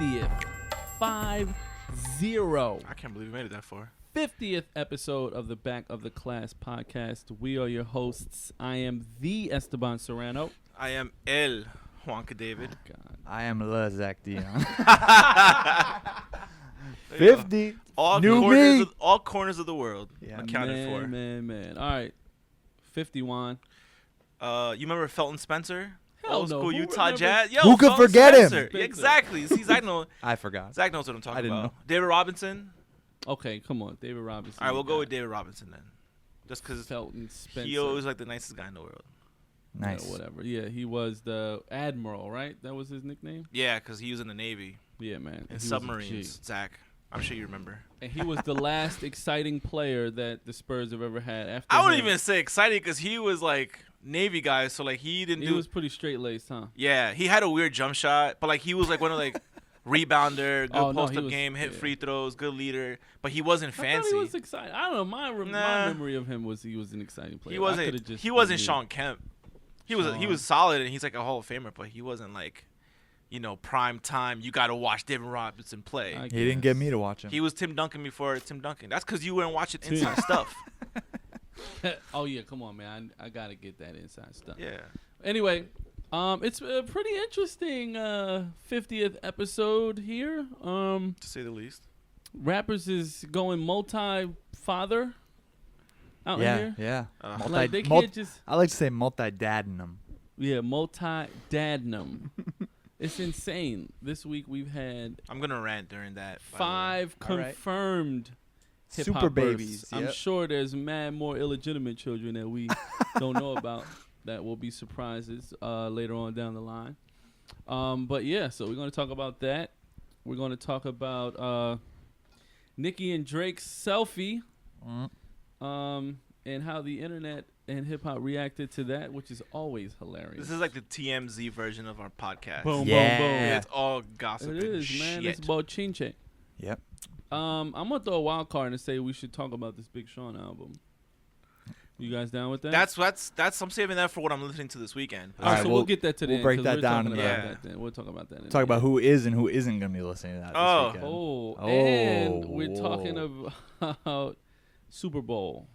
50th, 5-0. I can't believe we made it that far. 50th episode of the Back of the Class podcast. We are your hosts. I am the Esteban Serrano. I am El Juanca David. Oh, God. I am Le Zach Dion. 50. All corners of the world. Yeah. Accounted for. Man. All right. 51. You remember Felton Spencer? Hell Old no. school Who Utah remembers- Jazz. Yo, Who could Felton forget him? Spencer. Exactly. See, Zach knows. I forgot. Zach knows what I'm talking I didn't about. know. David Robinson. Okay, come on. David Robinson. All right, we'll go with David Robinson then. Just because Felton Spencer. he always like the nicest guy in the world. Nice. Yeah, whatever. Yeah, he was the Admiral, right? That was his nickname? Yeah, because he was in the Navy. Yeah, man. And submarines, Zach. I'm sure you remember. And he was the last exciting player that the Spurs have ever had. After I wouldn't him. even say excited because he was like Navy guy, so like he didn't He do. was pretty straight laced, huh? Yeah, he had a weird jump shot, but like he was like one of like rebounder, good post up game, hit free throws, good leader, but he wasn't fancy. I thought he was excited. I don't know. My memory of him was he was an exciting player. He wasn't Sean Kemp. He was solid and he's like a Hall of Famer, but he wasn't like, prime time. You got to watch David Robinson play. He didn't get me to watch him. He was Tim Duncan before Tim Duncan. That's because you weren't watching inside stuff. Oh yeah, come on, man. I gotta get that inside stuff. Yeah. Anyway, it's a pretty interesting 50th episode here. To say the least. Rappers is going multi-father out here. Yeah. Like they can't just. I like to say multi-dadnum. Yeah, multi-dadnum. It's insane. This week we've had. I'm gonna rant during that. 5 confirmed. Hip-hop Super births. babies. I'm sure there's mad more illegitimate children that we don't know about that will be surprises later on down the line. But yeah, so we're going to talk about that. We're going to talk about Nicki and Drake's selfie and how the internet and hip-hop reacted to that, which is always hilarious. This is like the TMZ version of our podcast. Boom, Yeah. boom, boom. It's all gossip. It is, man. Shit. It's about chinche. Yep. I'm gonna throw a wild card and say we should talk about this Big Sean album. You guys down with that? That's I'm saving that for what I'm listening to this weekend. All right, so we'll get that to the we'll end. break 'cause that we're down talking in about the- that then. We'll talk about that. Talk about who is and who isn't going to be listening to that this weekend. And we're talking about Super Bowl.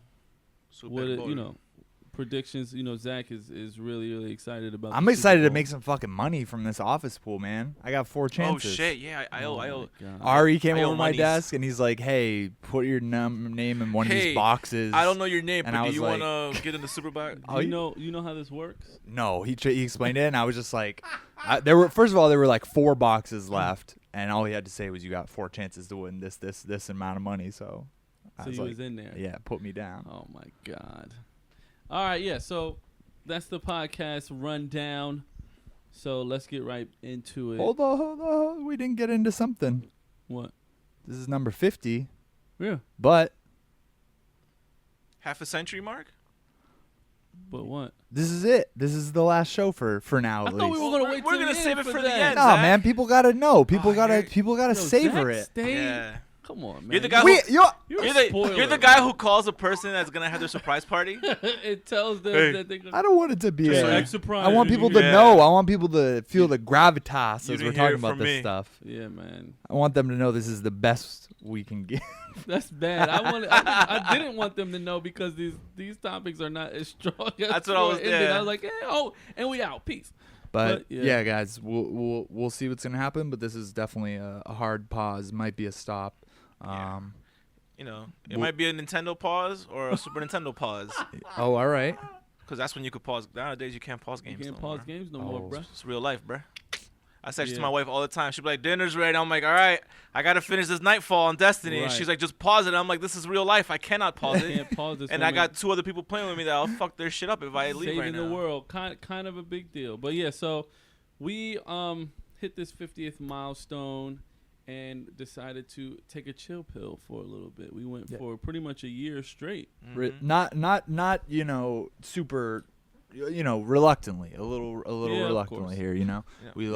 Predictions. Zach is really, really excited about. I'm excited to make some fucking money from this office pool, man. I got 4 chances. Oh shit, yeah, I owe. Ari came I owe over my monies. desk and he's like, "Hey, put your name in one of these boxes." I don't know your name, And but I do was you like- want to get in the Super Bowl? You know how this works? No, he explained it, and I was just like, first of all, there were like 4 boxes left, and all he had to say was, "You got 4 chances to win this amount of money." So, I was in there. Yeah, put me down. Oh my God! All right, yeah. So that's the podcast rundown. So let's get right into it. Hold on. We didn't get into something. What? This is number 50. Yeah. But Half a century mark? But what? this is it. This is the last show for now. I At thought least. we were gonna wait. We're till gonna the save end it for the that. end. Nah, Zach. man. People gotta know. People you're- gotta savor Zach it. stayed? Yeah. Come on, man. You're the guy You're You're the guy who calls a person that's gonna have their surprise party. It tells them Hey. that they're gonna. I don't want it to be. Just act I surprised. want people to Yeah. know. I want people to feel the gravitas You as we're didn't hear talking it about from this me. stuff. Yeah, man. I want them to know this is the best we can get. That's bad. I didn't want them to know because these topics are not as strong. That's what I was- yeah. I was like, and we out. Peace. But yeah. yeah, guys, we'll see what's gonna happen. But this is definitely a hard pause. Might be a stop. It might be a Nintendo pause or a Super Nintendo pause. Oh, all right. Because that's when you could pause. Nowadays, you can't pause You games. can't no pause more. games no more, bro. It's real life, bruh. I say to Yeah. my wife all the time. She'd be like, "Dinner's ready." I'm like, "All right, I gotta finish this Nightfall on Destiny." And Right. she's like, "Just pause it." I'm like, "This is real life. I cannot pause I it." can't pause this. And I got 2 other people playing with me that'll fuck their shit up if I leave saving right now. the world. Kind of a big deal. But yeah, so we hit this 50th milestone and decided to take a chill pill for a little bit. We went for pretty much a year straight. Mhm. Not super, reluctantly. A little Yeah, of reluctantly course. here. Yeah. We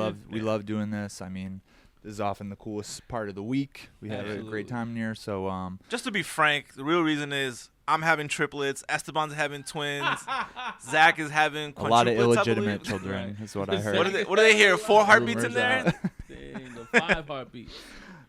love doing this. I mean, this is often the coolest part of the week. We have a Absolutely. great time here. So Just to be frank, the real reason is I'm having triplets. Esteban's having twins. Zach is having a lot of quadruplets, I illegitimate believe. children Right. is what I heard. What do they hear? 4 heartbeats in Rumors there? out. Dang, the 5 heartbeats.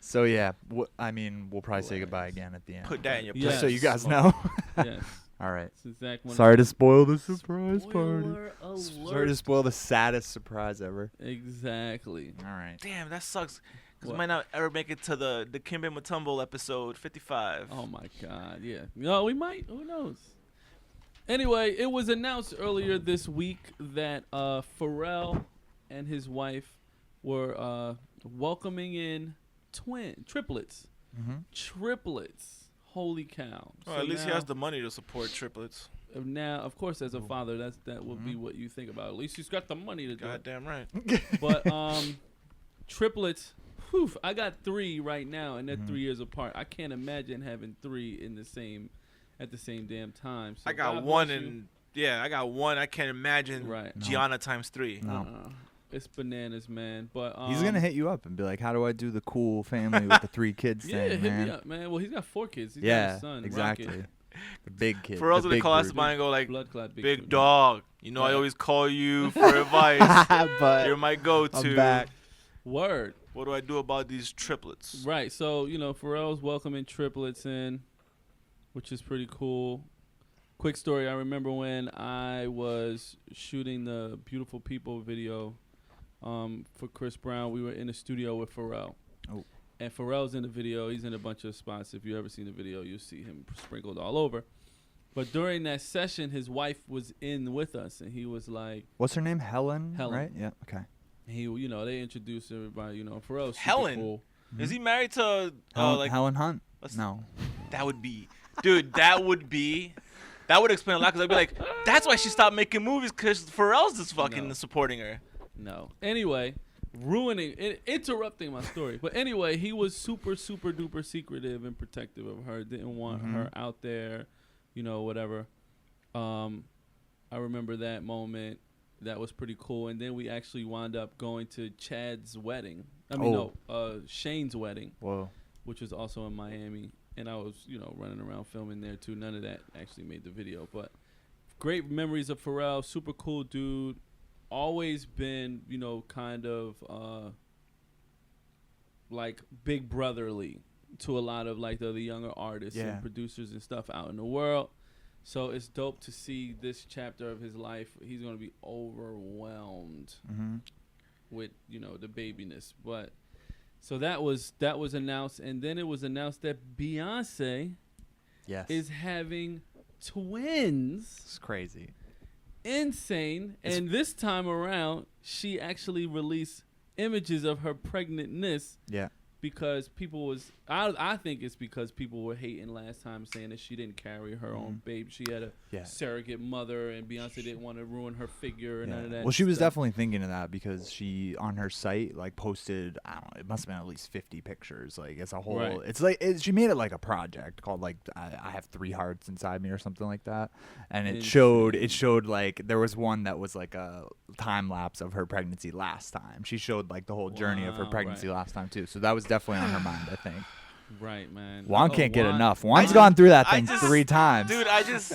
So yeah, I mean, we'll probably say goodbye again at the end. Put that in your Yes. Just so you guys Smoke. know. Yes. All right. Since Zach wanted Sorry to spoil the surprise party. Spoiler Sorry to alert. spoil the saddest surprise ever. Exactly. All right. Damn, that sucks. Because we What? might not ever make it to the Kimbe Mutombo episode 55. Oh my God. Yeah. No, we might. Who knows? Anyway, it was announced earlier this week that Pharrell and his wife were welcoming in triplets. Mm-hmm. Triplets. Holy cow. Well, at least he has the money to support triplets. Now, of course, as a father, that would be what you think about. At least he's got the money to do it. Goddamn right. But triplets, whew, I got 3 right now, and they're 3 years apart. I can't imagine having 3 at the same damn time. So I got God one bless you. and I got one. I can't imagine Right. Gianna times 3. No. It's bananas, man. But He's gonna hit you up and be like, "How do I do the cool family with the 3 kids yeah, thing, hit man?" me up, man. Well, he's got 4 kids. He's got Yeah, a son, exactly. Rocket. The big kid. Pharrell's the gonna big call brute. Esteban and go like, Blood clot, "Big dude. dog, you know I Right. always call you for advice. But You're my go-to. I'm back. Word. What do I do about these triplets?" Right. So, Pharrell's welcoming triplets in, which is pretty cool. Quick story. I remember when I was shooting the Beautiful People video for Chris Brown. We were in the studio with Pharrell. Oh. And Pharrell's in the video. He's in a bunch of spots. If you ever seen the video, you'll see him sprinkled all over. But during that session, his wife was in with us, and he was like, What's her name? Helen. Helen. Right? Yeah. Okay. they introduced everybody. Pharrell's super Helen? cool. Is he married to Helen Hunt? what's- No. That would be, dude. That would explain a lot. Because I'd be like, that's why she stopped making movies, because Pharrell's just fucking No. supporting her. No. Anyway, interrupting my story. But anyway, he was super, super duper secretive and protective of her. Didn't want her out there, whatever. I remember that moment. That was pretty cool. And then we actually wound up going to Chad's wedding. Shane's wedding, Whoa. which was also in Miami. And I was, running around filming there too. None of that actually made the video. But great memories of Pharrell. Super cool dude. Always been, kind of like big brotherly to a lot of like the younger artists and producers and stuff out in the world. So it's dope to see this chapter of his life. He's going to be overwhelmed with, the babiness. But so that was announced, and then it was announced that Beyonce is having twins. It's crazy. Insane. And this time around, she actually released images of her pregnantness. Yeah. Because people was, I think it's because people were hating last time, saying that she didn't carry her own baby. She had a surrogate mother, and Beyonce didn't want to ruin her figure and none of that. Well, she was stuff. definitely thinking of that because she, on her site, like posted, I don't know, it must have been at least 50 pictures. Like, it's a whole, Right. it's like, she made it like a project called like, I have 3 hearts inside me or something like that. And it showed like, there was one that was like a time lapse of her pregnancy last time. She showed like the whole journey of her pregnancy last time too. So that was definitely on her mind, I think. Right, man. Juan can't get Juan. enough. Juan's gone through that I thing just- 3 times. Dude, I just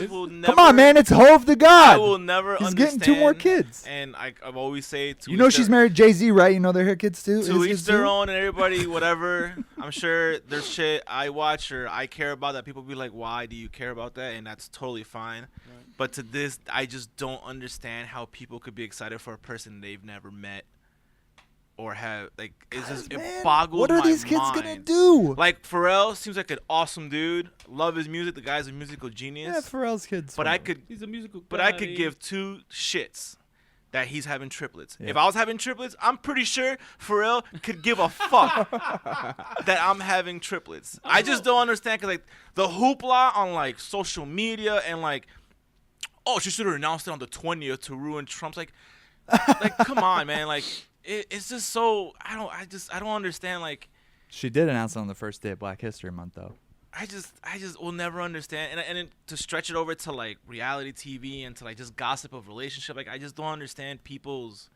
will never. Come on, man. It's Hove the God. I will never He's understand. getting 2 more kids. And I've always say to You know she's married Jay-Z, right? You know they're her kids too? to His each kids their too? own, and everybody, whatever. I'm sure there's shit I watch or I care about that people be like, why do you care about that? And that's totally fine. Right. But to this, I just don't understand how people could be excited for a person they've never met or have. Like, it's just, Man, it boggles what are my these kids mind. gonna do? Like, Pharrell seems like an awesome dude. Love his music. The guy's a musical genius. Yeah, Pharrell's kids. But I could He's a musical But I god, could eh? give 2 shits that he's having triplets. Yeah. If I was having triplets, I'm pretty sure Pharrell could give a fuck that I'm having triplets. I just don't understand because like the hoopla on like social media and like, oh, she should have announced it on the 20th to ruin Trump's like come on, man. Like it's just so I don't understand. Like She did announce it on the first day of Black History Month, though. I just will never understand, and then to stretch it over to like reality TV and to like just gossip of relationship, like I just don't understand people's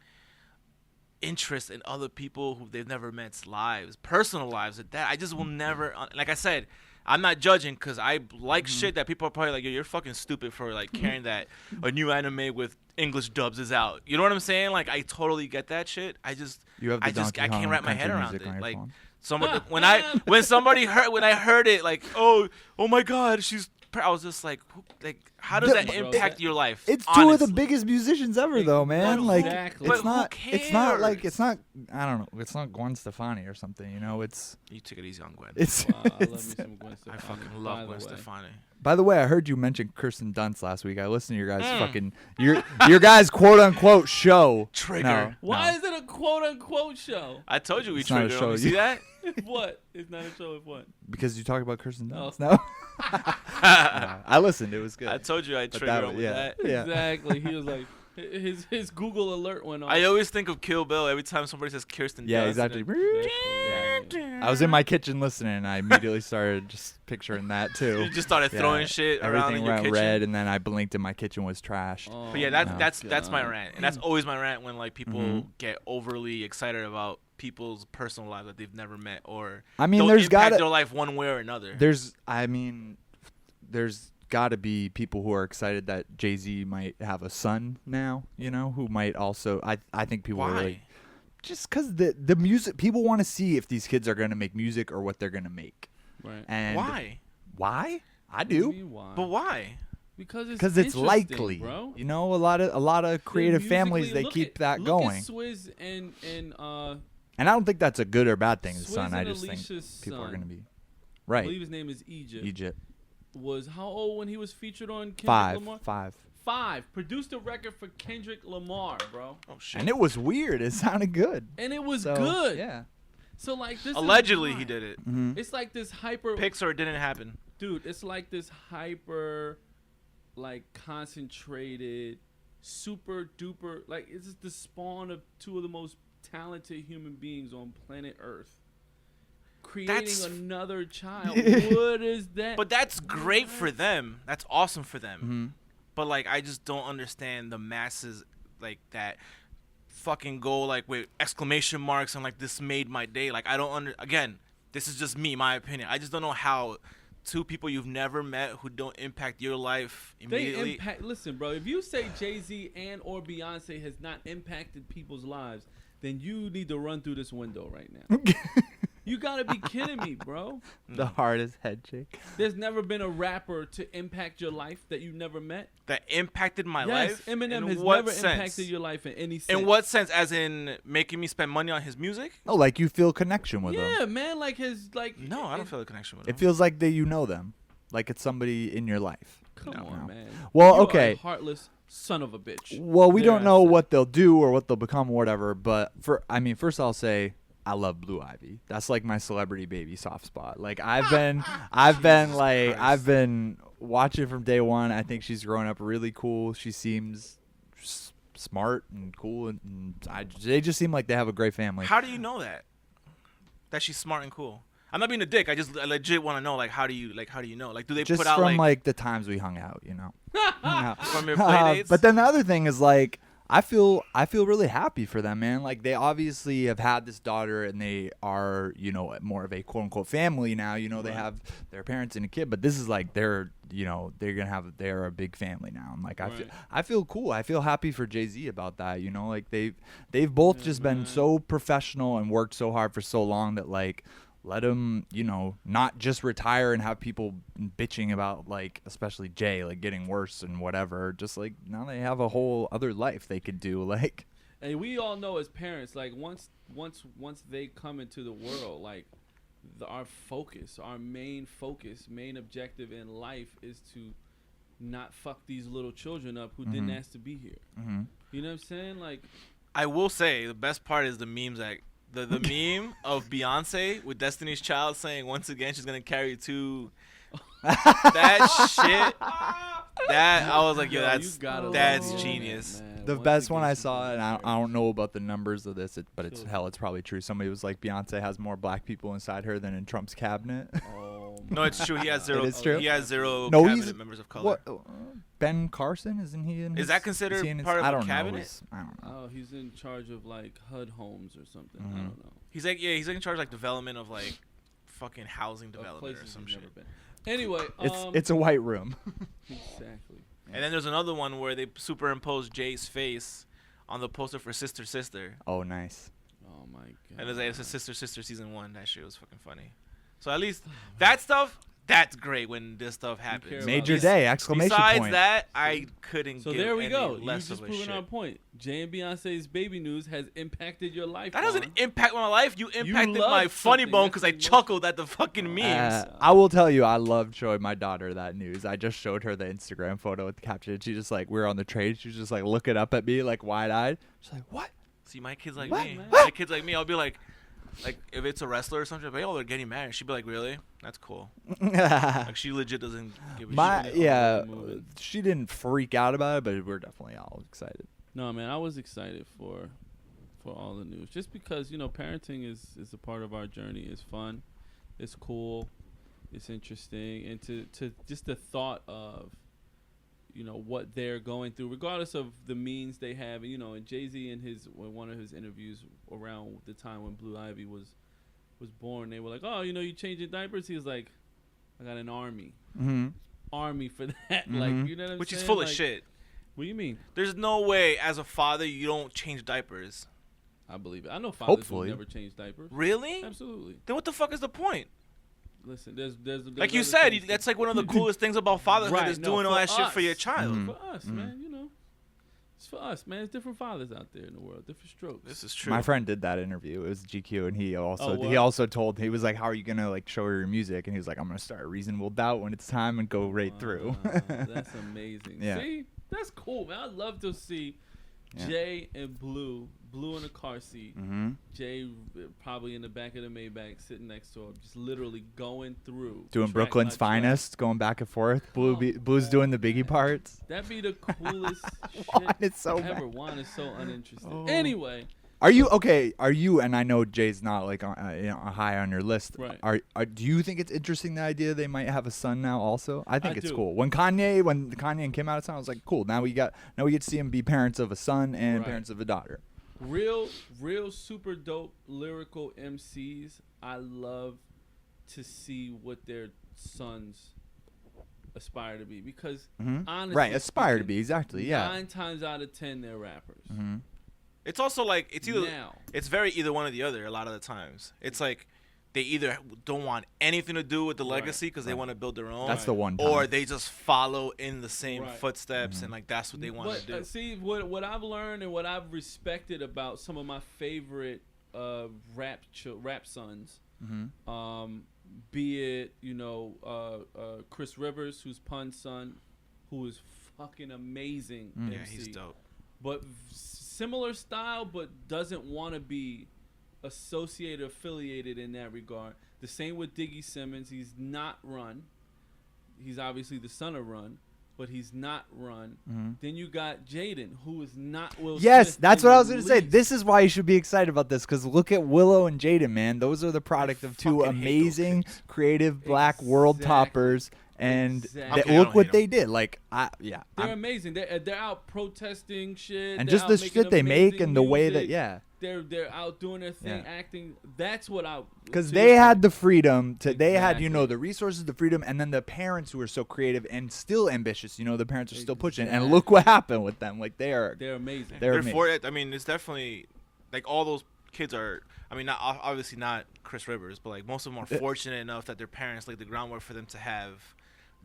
interest in other people who they've never met's lives, personal lives. At that, I just will never. Like I said, I'm not judging because I like shit that people are probably like, yo, you're fucking stupid for like caring that a new anime with English dubs is out. You know what I'm saying? Like, I totally get that shit. I can't wrap my head around it. Like, when I heard it, like, oh my God, I was just like how does that impact your life? It's honestly? Two of the biggest musicians ever, though, man. Like, exactly. it's not. Who It's not like cares? it's not. I don't know. It's not Gwen Stefani or something. You know, it's. You take it easy on Gwen. It's. Wow, I love me it's some Gwen Stefani. I fucking love Gwen Stefani. by the way, I heard you mention Kirsten Dunst last week. I listened to your guys' fucking your guys' quote unquote show. Trigger. No, Why no. is it a quote unquote show? I told you we It's not a trigger. show. You see that? What? It's not a show of what? Because you talked about Kirsten Oh. Dunst. No. I listened. It was good. I told you I'd But trigger that him was- with yeah. that. Yeah. Exactly. He was like, his Google alert went on. I always think of Kill Bill every time somebody says Kirsten Yeah, Dunst. exactly. That's hilarious. I was in my kitchen listening, and I immediately started just picturing that too. You just started Yeah. throwing shit around Everything in your went kitchen. red, and then I blinked, and my kitchen was trashed. Oh, But yeah, No. that's my God. rant, and that's always my rant when like people Mhm. get overly excited about people's personal lives that they've never met or I mean, don't there's impact got their life one way or another. there's got to be people who are excited that Jay-Z might have a son now, you know, who might also I think people are Why? really just cuz the music people want to see if these kids are going to make music or what they're going to make. Right. And Why? Why? I What do you do. mean why? But why? Because it's Cuz it's interesting, likely. bro. You know, a lot of creative Musically, families they look keep at, that look going. At Swizz and And I don't think that's a good or bad thing, Swizz son. I and just think Alicia's people are son, going to be I right. believe his name is Egypt. Egypt. Was how old when he was featured on Kendrick Lamar? 5. Produced a record for Kendrick Lamar, bro. Oh shit. And it was weird. It sounded good. And it was So, good. Yeah. So like this. Allegedly is he did it. Mhm. It's like this hyper. Pixar didn't happen. Dude, it's like this hyper, like concentrated, super duper. Like it's just the spawn of two of the most talented human beings on planet Earth. Creating That's- another child. What is that? But that's great for them. That's awesome for them. Mhm. But like I just don't understand the masses like that fucking go like with exclamation marks and like this made my day. Like I don't again, this is just me, my opinion. I just don't know how two people you've never met who don't impact your life they immediately. impact. Listen, bro. If you say Jay-Z and or Beyonce has not impacted people's lives, then you need to run through this window right now. You gotta be kidding me, bro. The hardest head shake. There's never been a rapper to impact your life that you never met. That impacted my Yes, life. Eminem in has what never sense? impacted your life in any sense. In what sense? As in making me spend money on his music? Oh, like you feel connection with them. Yeah, man. Like his like. No, I don't feel a connection with him. It feels like that you know them. Like it's somebody in your life. Come No. on, man. Well, You are okay. a heartless son of a bitch. Well, we There don't I know said. what they'll do or what they'll become or whatever, but first I'll say I love Blue Ivy. That's like my celebrity baby soft spot. Like I've been watching from day one. I think she's growing up really cool. She seems smart and cool, and they just seem like they have a great family. How do you know that? That she's smart and cool. I'm not being a dick. I legit want to know. Like, how do you know? Like, do they Just put out from like the times we hung out, you know. Yeah. from your playdates? But then the other thing is like I feel really happy for them, man. Like they obviously have had this daughter and they are, you know, more of a quote unquote family now. You know, they Right. have their parents and a kid, but this is like they're a big family now. And like Right. I feel cool. I feel happy for Jay-Z about that, you know, like they've both just been man. so professional and worked so hard for so long that like let him, you know, not just retire and have people bitching about, like, especially Jay, like, getting worse and whatever. Just, like, now they have a whole other life they could do, like. And we all know as parents, like once they come into the world, like our main objective in life is to not fuck these little children up who didn't ask to be here. Mm-hmm. You know what I'm saying? Like, I will say the best part is the memes that the meme of Beyonce with Destiny's Child saying once again she's gonna carry two. That shit. That I was like, yo, you gotta that's love the genius. internet, man. The Once best again, one I she's saw, gonna and I carry don't know about the numbers of this, but it's Sure. it's probably true. Somebody was like, Beyonce has more black people inside her than in Trump's cabinet. Oh No, it's true. He has zero. It is true? He has zero No, cabinet he's- members of color. What? Ben Carson, isn't he in? Is that considered he in part of I the don't cabinet? Know. I don't know. Oh, he's in charge of like HUD homes or something. Mhm. I don't know. He's like, yeah, he's like in charge of like development of like fucking housing Of development or places some he's shit. never been. Anyway, It's a white room. exactly. And then there's another one where they superimpose Jay's face on the poster for Sister Sister. Oh, nice. Oh my god. And it's like, it's a Sister Sister season 1. That shit was fucking funny. So at least that stuff, that's great when this stuff happens. care Major about- day! Exclamation Besides point. that, I couldn't So give there we any go. You less just of a proven shit. our point. Jay and Beyonce's baby news has impacted your life. That doesn't Juan. impact my life. You impacted love my funny something. bone That's because I emotional. chuckled at the fucking memes. I will tell you, I loved showing my daughter that news. I just showed her the Instagram photo with the caption. She just like, we were on the train. She was just like looking up at me like wide-eyed. She's like, what? See, my kids like What? me. What? My kids like me. I'll be like if it's a wrestler or something, I'll be like, oh, they're getting married. She'd be like, really? That's cool. Like she legit doesn't give a My shit. yeah, moving. she didn't freak out about it, but we're definitely all excited. No, man, I was excited for all the news, just because parenting is a part of our journey. It's fun, it's cool, it's interesting, and to just the thought of what they're going through, regardless of the means they have. And Jay-Z in one of his interviews around the time when Blue Ivy was born, they were like, oh, you changing diapers. He was like, I got an army for that. Like, you know what I'm Which saying? is full of Like, shit. What do you mean? There's no way, as a father, you don't change diapers. I believe it. I know fathers Hopefully. who never change diapers. Really? Absolutely. Then what the fuck is the point? Listen, there's Like you other said, things that's like one of the coolest things about fatherhood Right, is no, doing all for that shit for us. your child. Mhm. for us, man. It's for us, man. There's different fathers out there in the world, different strokes. This is true. My friend did that interview. It was GQ, and he what? also told, he was like, "How are you gonna like show her your music?" And he was like, "I'm gonna start Reasonable Doubt when it's time and go right through." Wow, that's amazing. Yeah. See, that's cool, man. I'd love to see Yeah. Jay and Blue in a car seat. Mm-hmm. Jay probably in the back of the Maybach, sitting next to him, just literally going through. Doing track Brooklyn's by track. Finest, going back and forth. Come Blue's on, doing the Biggie man. parts. That'd be the coolest Juan shit is so ever. bad. Juan is so uninterested. Oh. Anyway, Are you okay? Are you? And I know Jay's not like high on your list. Right. Do you think it's interesting the idea they might have a son now? Also, I think I it's do. cool. When Kanye and Kim out of town, I was like, cool. Now we get to see him be parents of a son and Right. parents of a daughter. real super dope lyrical MCs. I love to see what their sons aspire to be, because honestly, Right, aspire to speaking, be exactly. Yeah. 9 times out of 10 they're rappers. Mm-hmm. It's also like it's either Now. it's very either one or the other. A lot of the times, it's like they either don't want anything to do with the Right. legacy because they want to build their own. That's the one time. Or they just follow in the same Right. footsteps and like that's what they want But to do. see, what I've learned and what I've respected about some of my favorite rap sons, be it Chris Rivers, who's Pun's son, who is fucking amazing. Yeah, MC, he's dope. but similar style, but doesn't want to be affiliated in that regard. The same with Diggy Simmons. He's not Run. He's obviously the son of Run, but he's not Run. Then you got Jaden, who is not Will Yes, Smith that's in what I the was going to say. least. This is why you should be excited about this, because look at Willow and Jaden, man. Those are the product of two fucking hate those amazing, creative black world Exactly. toppers, and Exactly. Okay, I look don't what hate they 'em. did. Like, They're I'm- amazing. They're out protesting shit, and they're just out the making shit they make amazing and the way that, music. yeah. They're out doing their thing, Yeah. acting. That's what I. Because to they your had point, the freedom to, they had, Exactly. the resources, the freedom, and then the parents who are so creative and still ambitious. The parents are still pushing. And look what happened with them. Like, they're They're amazing. They're Therefore, I mean, it's definitely like all those kids are. I mean, not obviously not Chris Rivers, but like most of them are fortunate enough that their parents laid the groundwork for them to have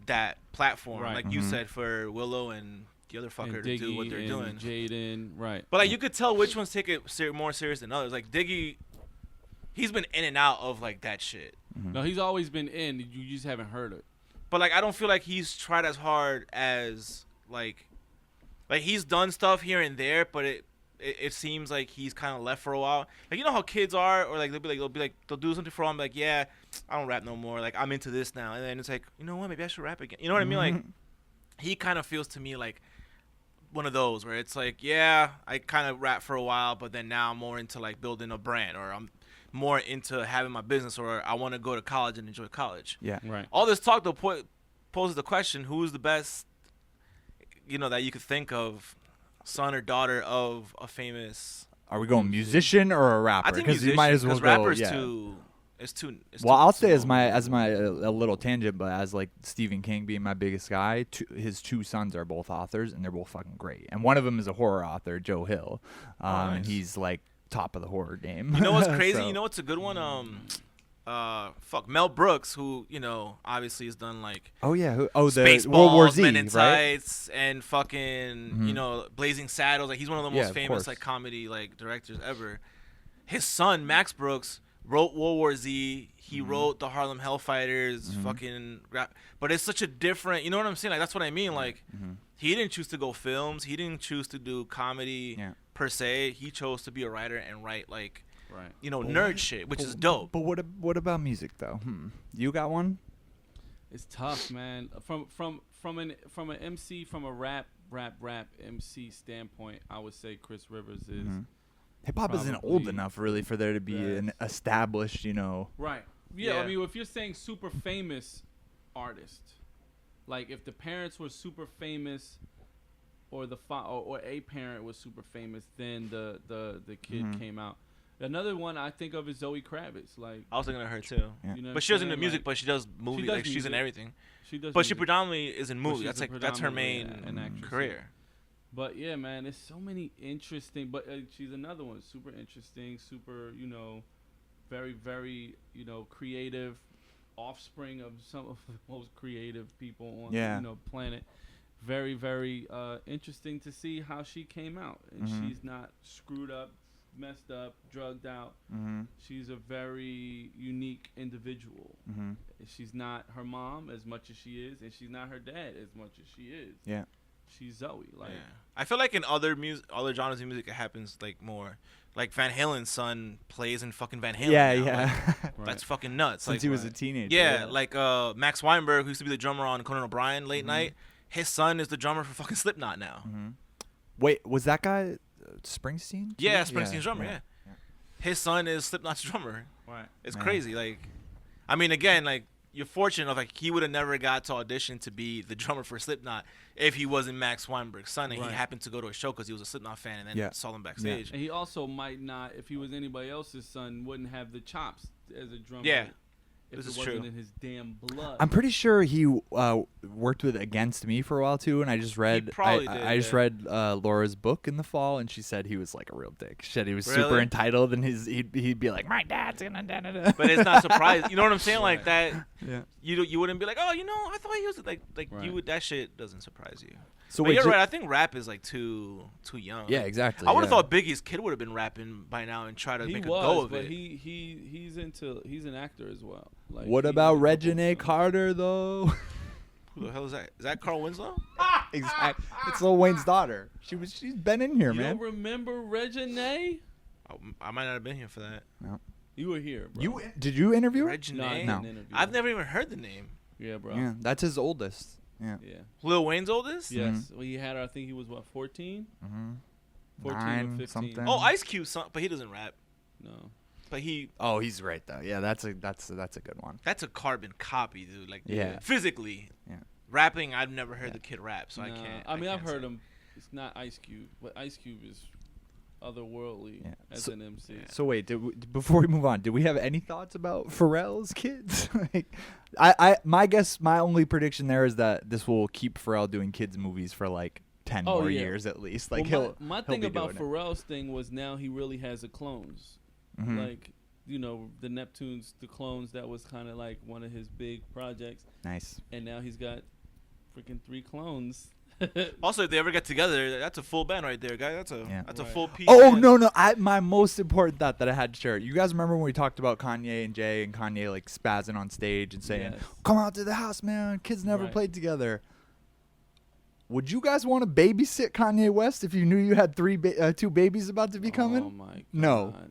that platform. Right. Like you said, for Willow and the other fucker and to do what Diggy they're and doing. Jaden, right? But like you could tell which ones take it more serious than others. Like Diggy, he's been in and out of like that shit. No, he's always been in. You just haven't heard it. But like I don't feel like he's tried as hard as like he's done stuff here and there, but it seems like he's kind of left for a while. Like you know how kids are, or like they'll do something for a while, and be like, yeah, I don't rap no more. Like I'm into this now, and then it's like, you know what, maybe I should rap again. You know what I mean? Like he kind of feels to me like one of those where it's like, yeah, I kind of rap for a while, but then now I'm more into like building a brand, or I'm more into having my business, or I want to go to college and enjoy college. Yeah. Right. All this talk though poses the question: who's the best, that you could think of, son or daughter of a famous? Are we going musician or a rapper? I think Because you might as well go. rappers Yeah. too. It's too. Well, I'll say small. as my a little tangent, but as like Stephen King being my biggest guy, his two sons are both authors, and they're both fucking great. And one of them is a horror author, Joe Hill, Nice. and he's like top of the horror game. You know what's crazy? So- You know what's a good one? Mel Brooks, who obviously has done like Oh yeah. The Spaceballs, World War Z, Men in right? Tights, and fucking Blazing Saddles. Like he's one of the Yeah, most of famous course. like comedy like directors ever. His son Max Brooks wrote World War Z. He wrote the Harlem Hellfighters. Fucking rap. But it's such a different. You know what I'm saying? Like that's what I mean. Like he didn't choose to go films. He didn't choose to do comedy per se. He chose to be a writer and write like nerd shit, which is dope. But what about music though? You got one? It's tough, man. From an MC, from a rap MC standpoint, I would say Chris Rivers is Hip hop isn't probably old enough really for there to be an established, right. Yeah, Yeah. I mean, if you're saying super famous artist, like if the parents were super famous, or or a parent was super famous, then the kid came out. Another one I think of is Zoe Kravitz. Like I was thinking of her too. Yeah. you know, But she doesn't what do I'm music, saying? but she does movies. does Like she's in music. everything. She does, But she music. predominantly is in But movies. she's That's her main an actress, career. But yeah, man, there's so many interesting. But she's another one, super interesting, super, very, very, creative, offspring of some of the most creative people on the planet. Very, very interesting to see how she came out, and she's not screwed up, messed up, drugged out. She's a very unique individual. She's not her mom as much as she is, and she's not her dad as much as she is. Yeah. She's Zoe. Like, I feel like in other genres of music, it happens like more. Like Van Halen's son plays in fucking Van Halen. Yeah, now. yeah. Like, that's fucking nuts. Since Like, he was a teenager. yeah, like Max Weinberg, who used to be the drummer on Conan O'Brien late night. His son is the drummer for fucking Slipknot now. Wait, was that guy Springsteen? too? Yeah, Springsteen's drummer. Yeah. His son is Slipknot's drummer. right. It's Man. crazy. Like, I mean, again, like you're fortunate enough, like he would have never got to audition to be the drummer for Slipknot if he wasn't Max Weinberg's son, and Right. he happened to go to a show because he was a Slipknot fan, and then saw them backstage. And he also might not, if he was anybody else's son, wouldn't have the chops as a drummer. Yeah. If This it is wasn't true. in his damn blood. I'm pretty sure he worked with Against Me for a while too, and I just read probably I did, just yeah. read Laura's book in the fall, and she said he was like a real dick. She said he was super Really? entitled, and he'd be like, my dad's gonna da-da-da." But it's not surprising. You know what I'm saying? Like that. Yeah. You wouldn't be like, oh, I thought he was like Right. you would. That shit doesn't surprise you. So But wait, you're right. I think rap is like too young. Yeah, exactly. I would have yeah. thought Biggie's kid would have been rapping by now and try to he make was, a go of but it. he's an actor as well. Like, What he's about in a couple Regina films. Carter though? Who the hell is that? Is that Carl Winslow? Exactly. It's Lil Wayne's daughter. She's been in here, You man. don't remember Regina? Oh, I might not have been here for that. You were here, bro. Did you interview her? Regina? No, I No. didn't interview I've him. never even heard the name. Yeah, bro. Yeah, that's his oldest. Yeah. Yeah. Lil Wayne's oldest? Yes. Well, he had her. I think he was 14. 14 or 9 15. something. Oh, Ice Cube's son, but he doesn't rap. No. But Oh, he's right though. Yeah, that's a good one. that's a carbon copy, dude. Like Yeah. physically. Yeah. Rapping, I've never heard the kid rap, so I Nah. can't. I mean, I've can't heard say. him. It's not Ice Cube, but Ice Cube is otherworldly Yeah. as So- an MC. So wait, before we move on, do we have any thoughts about Pharrell's kids? Like, my only prediction there is that this will keep Pharrell doing kids movies for like 10 Oh, more yeah. years at least. Like Well, my he'll thing be about doing it. Pharrell's thing was now he really has a clones. Mhm. Like, the Neptunes, the clones, that was kind of like one of his big projects. Nice. And now he's got freaking 3 clones. Also, if they ever get together, that's a full band right there, guy. That's a Yeah. that's a Right. full piece. Oh band. no, my most important thought that I had to share. You guys remember when we talked about Kanye and Jay, and Kanye like spazzing on stage and saying, Yes. "Come out to the house, man. Kids never Right. played together." Would you guys want to babysit Kanye West if you knew you had 2 babies about to be coming? Oh my god.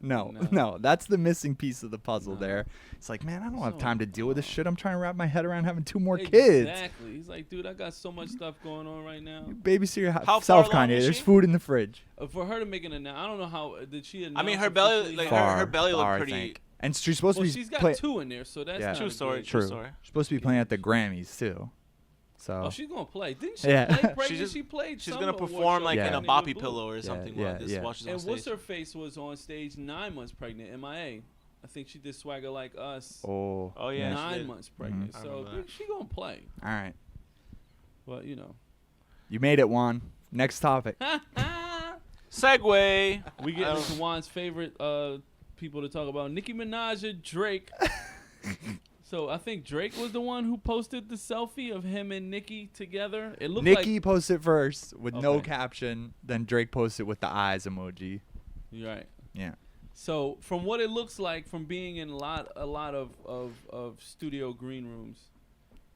No. That's the missing piece of the puzzle No. there. It's like, man, I don't have So- time to deal with this shit. I'm trying to wrap my head around having 2 more kids. Exactly. He's like, dude, I got so much stuff going on right now. Babysit How yourself, far along Kanye. is There's she? food in the fridge. For her to make an announcement, I don't know how did she announce. I mean, her belly, officially like how- her belly Far, I looked pretty. think. And she's supposed to be she's got play- 2 in there, so that's Yeah. not True a story. great- True True. story. She's supposed to be playing at the Grammys too. So Oh, she's gonna play. Didn't she Yeah. play? She's just- She played. She's some gonna award perform show like Yeah. in a with boppy Boo. pillow or something yeah, while this yeah. while she's on And stage. what's her face was on stage 9 months pregnant. MIA. I think she did Swagger Like Us. oh Yeah, she 9 did. months pregnant. I So remember that. she gonna play. all right. But you know. You made it, Juan. Next topic. Segway. We get into Juan's favorite people to talk about, Nicki Minaj and Drake. So I think Drake was the one who posted the selfie of him and Nicki together. It looked Nicki like posted first with no Okay. caption. Then Drake posted with the eyes emoji. you're right. Yeah. So from what it looks like, from being in a lot of studio green rooms,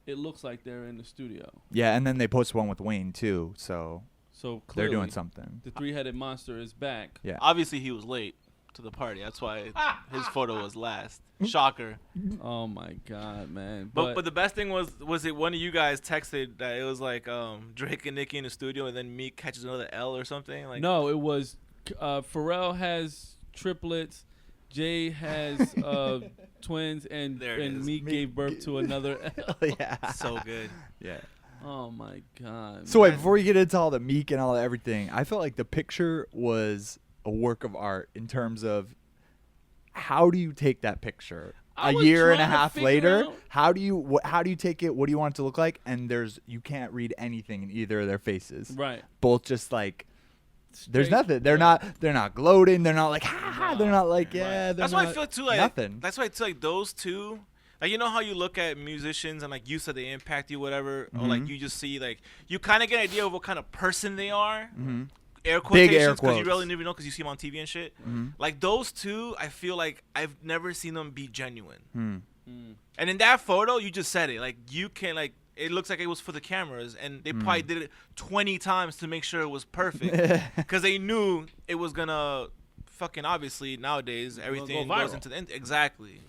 it looks like they're in the studio. Yeah, and then they posted one with Wayne too. So So they're clearly, doing something. the 3-headed monster is back. Yeah. Obviously, he was late to the party. That's why his photo was last. Shocker. Oh my God, man! But the best thing was it one of you guys texted that it was like Drake and Nicki in the studio and then Meek catches another L or something like. no, it was Pharrell has triplets, Jay has twins, and There it is. Meek gave birth to another. Yeah. So good. Yeah. Oh my God! So wait, man. before we get into all the Meek and all that everything, I felt like the picture was a work of art in terms of how do you take that picture I a was year and a trying to half figure later? out- How do you take it? What do you want it to look like? And you can't read anything in either of their faces. Right. Both just like there's Straight- nothing. They're not gloating. They're not like ha ha. They're not like yeah. They're That's why I not- feel too like nothing. That's why I feel like those two. Like you know how you look at musicians and like you said they impact you whatever or like you just see like you kind of get an idea of what kind of person they are. Mhm. Air Big air quotations because you quotes. really never know because you see them on TV and shit. Like those two, I feel like I've never seen them be genuine. Mm. And in that photo, you just said it. Like you can like it looks like it was for the cameras, and they probably did it 20 times to make sure it was perfect because they knew it was gonna fucking obviously nowadays everything viral. goes into the exactly.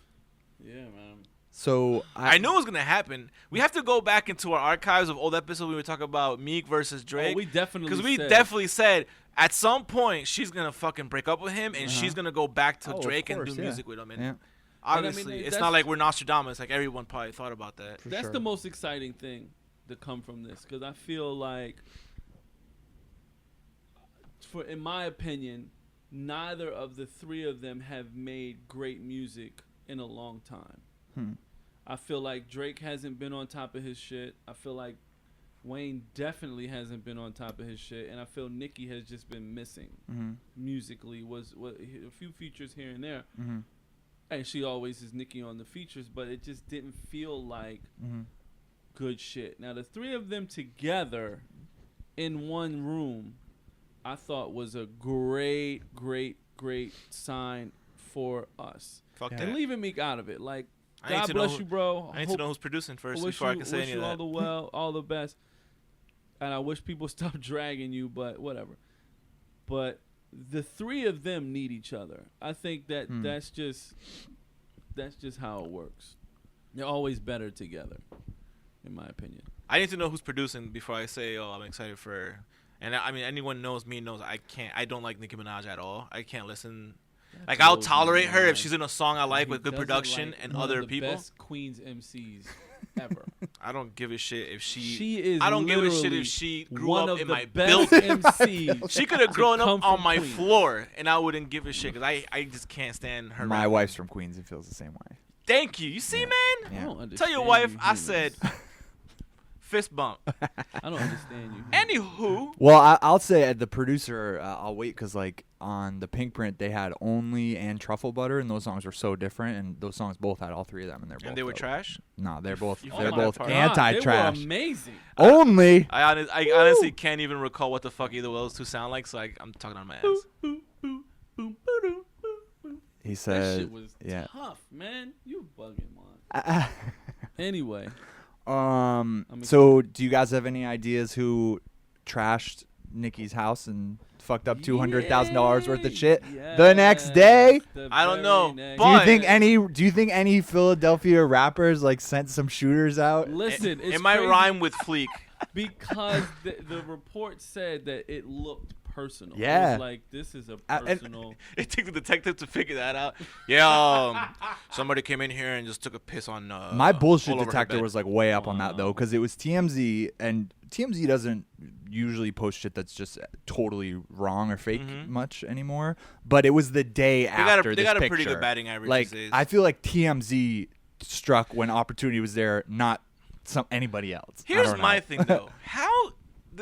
Yeah, man. So I knew it was gonna happen. We have to go back into our archives of old episodes. We were talking about Meek versus Drake. Oh, we definitely because we said- definitely said at some point she's gonna fucking break up with him and she's gonna go back to Oh, of Drake and course, do yeah. music with him. And yeah. obviously, And I mean, it's that's- not like we're Nostradamus. Like everyone probably thought about that. For That's sure. the most exciting thing to come from this because I feel like, in my opinion, neither of the 3 of them have made great music in a long time. I feel like Drake hasn't been on top of his shit. I feel like Wayne definitely hasn't been on top of his shit, and I feel Nicki has just been missing musically. Was a few features here and there, and she always is Nicki on the features, but it just didn't feel like good shit. Now the 3 of them together in one room, I thought was a great sign for us. Fuck Yeah. that. And leaving Meek out of it, like I need God to know bless who- you, bro. I need to know who's producing first wish before I you- can say wish any of you that. all the best. And I wish people stop dragging you, but whatever. But the 3 of them need each other. I think that that's just how it works. They're always better together, in my opinion. I need to know who's producing before I say, "Oh, I'm excited for her." And I mean, anyone knows me knows I don't like Nicki Minaj at all. I can't listen. Like I'll tolerate her if she's in a song I like He with good doesn't production like and one of other the people. best Queens MCs ever. I don't give a shit if She is. I don't give a shit literally if she grew one up of in the my best building. MCs. She could have grown come up on from my Queens. floor, and I wouldn't give a shit because I just can't stand her. My rapping. wife's from Queens and feels the same way. Thank you. You see, man. I Yeah. don't understand Tell your wife you I humans. said fist bump. I don't understand you. Anywho, Well, I'll say the producer. I'll wait because like on the Pink Print they had Only and Truffle Butter, and those songs were so different. And those songs both had all 3 of them, and they're both and they were dope. trash. No, they're both you they're forgot both that part. anti-trash. They were amazing. Only. I honestly can't even recall what the fuck either of those two sound like, so I'm talking on my ass. Boom, boom, boom, boom, boom. He That said. shit was yeah. tough, man. You bugging, man. Anyway, So do you guys have any ideas who trashed Nicki's house and fucked up $200,000 worth of shit the next day? the I don't very know, next but- Do you think any Philadelphia rappers like sent some shooters out? Listen, it's It might crazy rhyme with fleek. because the report said that it looked personal. Yeah. It was like, this is a personal. It took the detective to figure that out. Yeah, somebody came in here and just took a piss on. My bullshit all over her detector bed. was like way up on that though, because it was TMZ, and TMZ doesn't usually post shit that's just totally wrong or fake much anymore. But it was the day after They this got a picture. pretty good batting average Like these days. I feel like TMZ struck when opportunity was there, not anybody else. I Here's don't my know. thing though. How,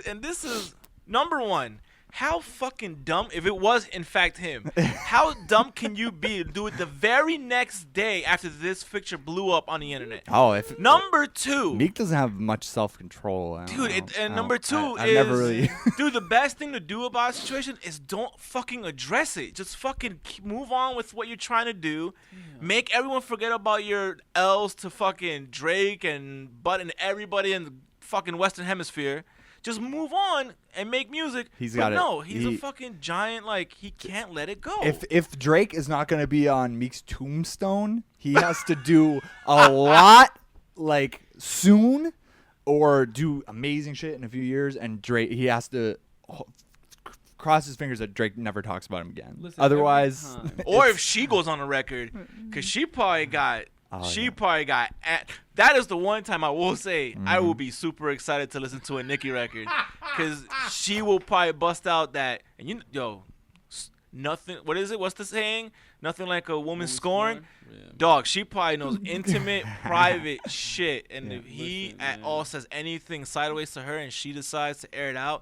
and this is number one. How fucking dumb, if it was in fact him, how dumb can you be to do it the very next day after this picture blew up on the internet? Oh, if Number two, Meek doesn't have much self-control, dude, and number two I've is, never really. dude, the best thing to do about a situation is don't fucking address it. Just fucking move on with what you're trying to do. Yeah. Make everyone forget about your L's to fucking Drake and Bud and everybody in the fucking Western Hemisphere. Just move on and make music. He's a fucking giant. Like, he can't let it go. If Drake is not going to be on Meek's tombstone, he has to do a lot, like, soon, or do amazing shit in a few years. And Drake, he has to cross his fingers that Drake never talks about him again. Listen, otherwise, or if she goes on a record, because she probably got. That is the one time I will say I will be super excited to listen to a Nicki record, because she will probably bust out that, and nothing. What is it? What's the saying? Nothing like a woman scorn. Yeah. Dog, she probably knows intimate, private shit, and if he all says anything sideways to her, and she decides to air it out,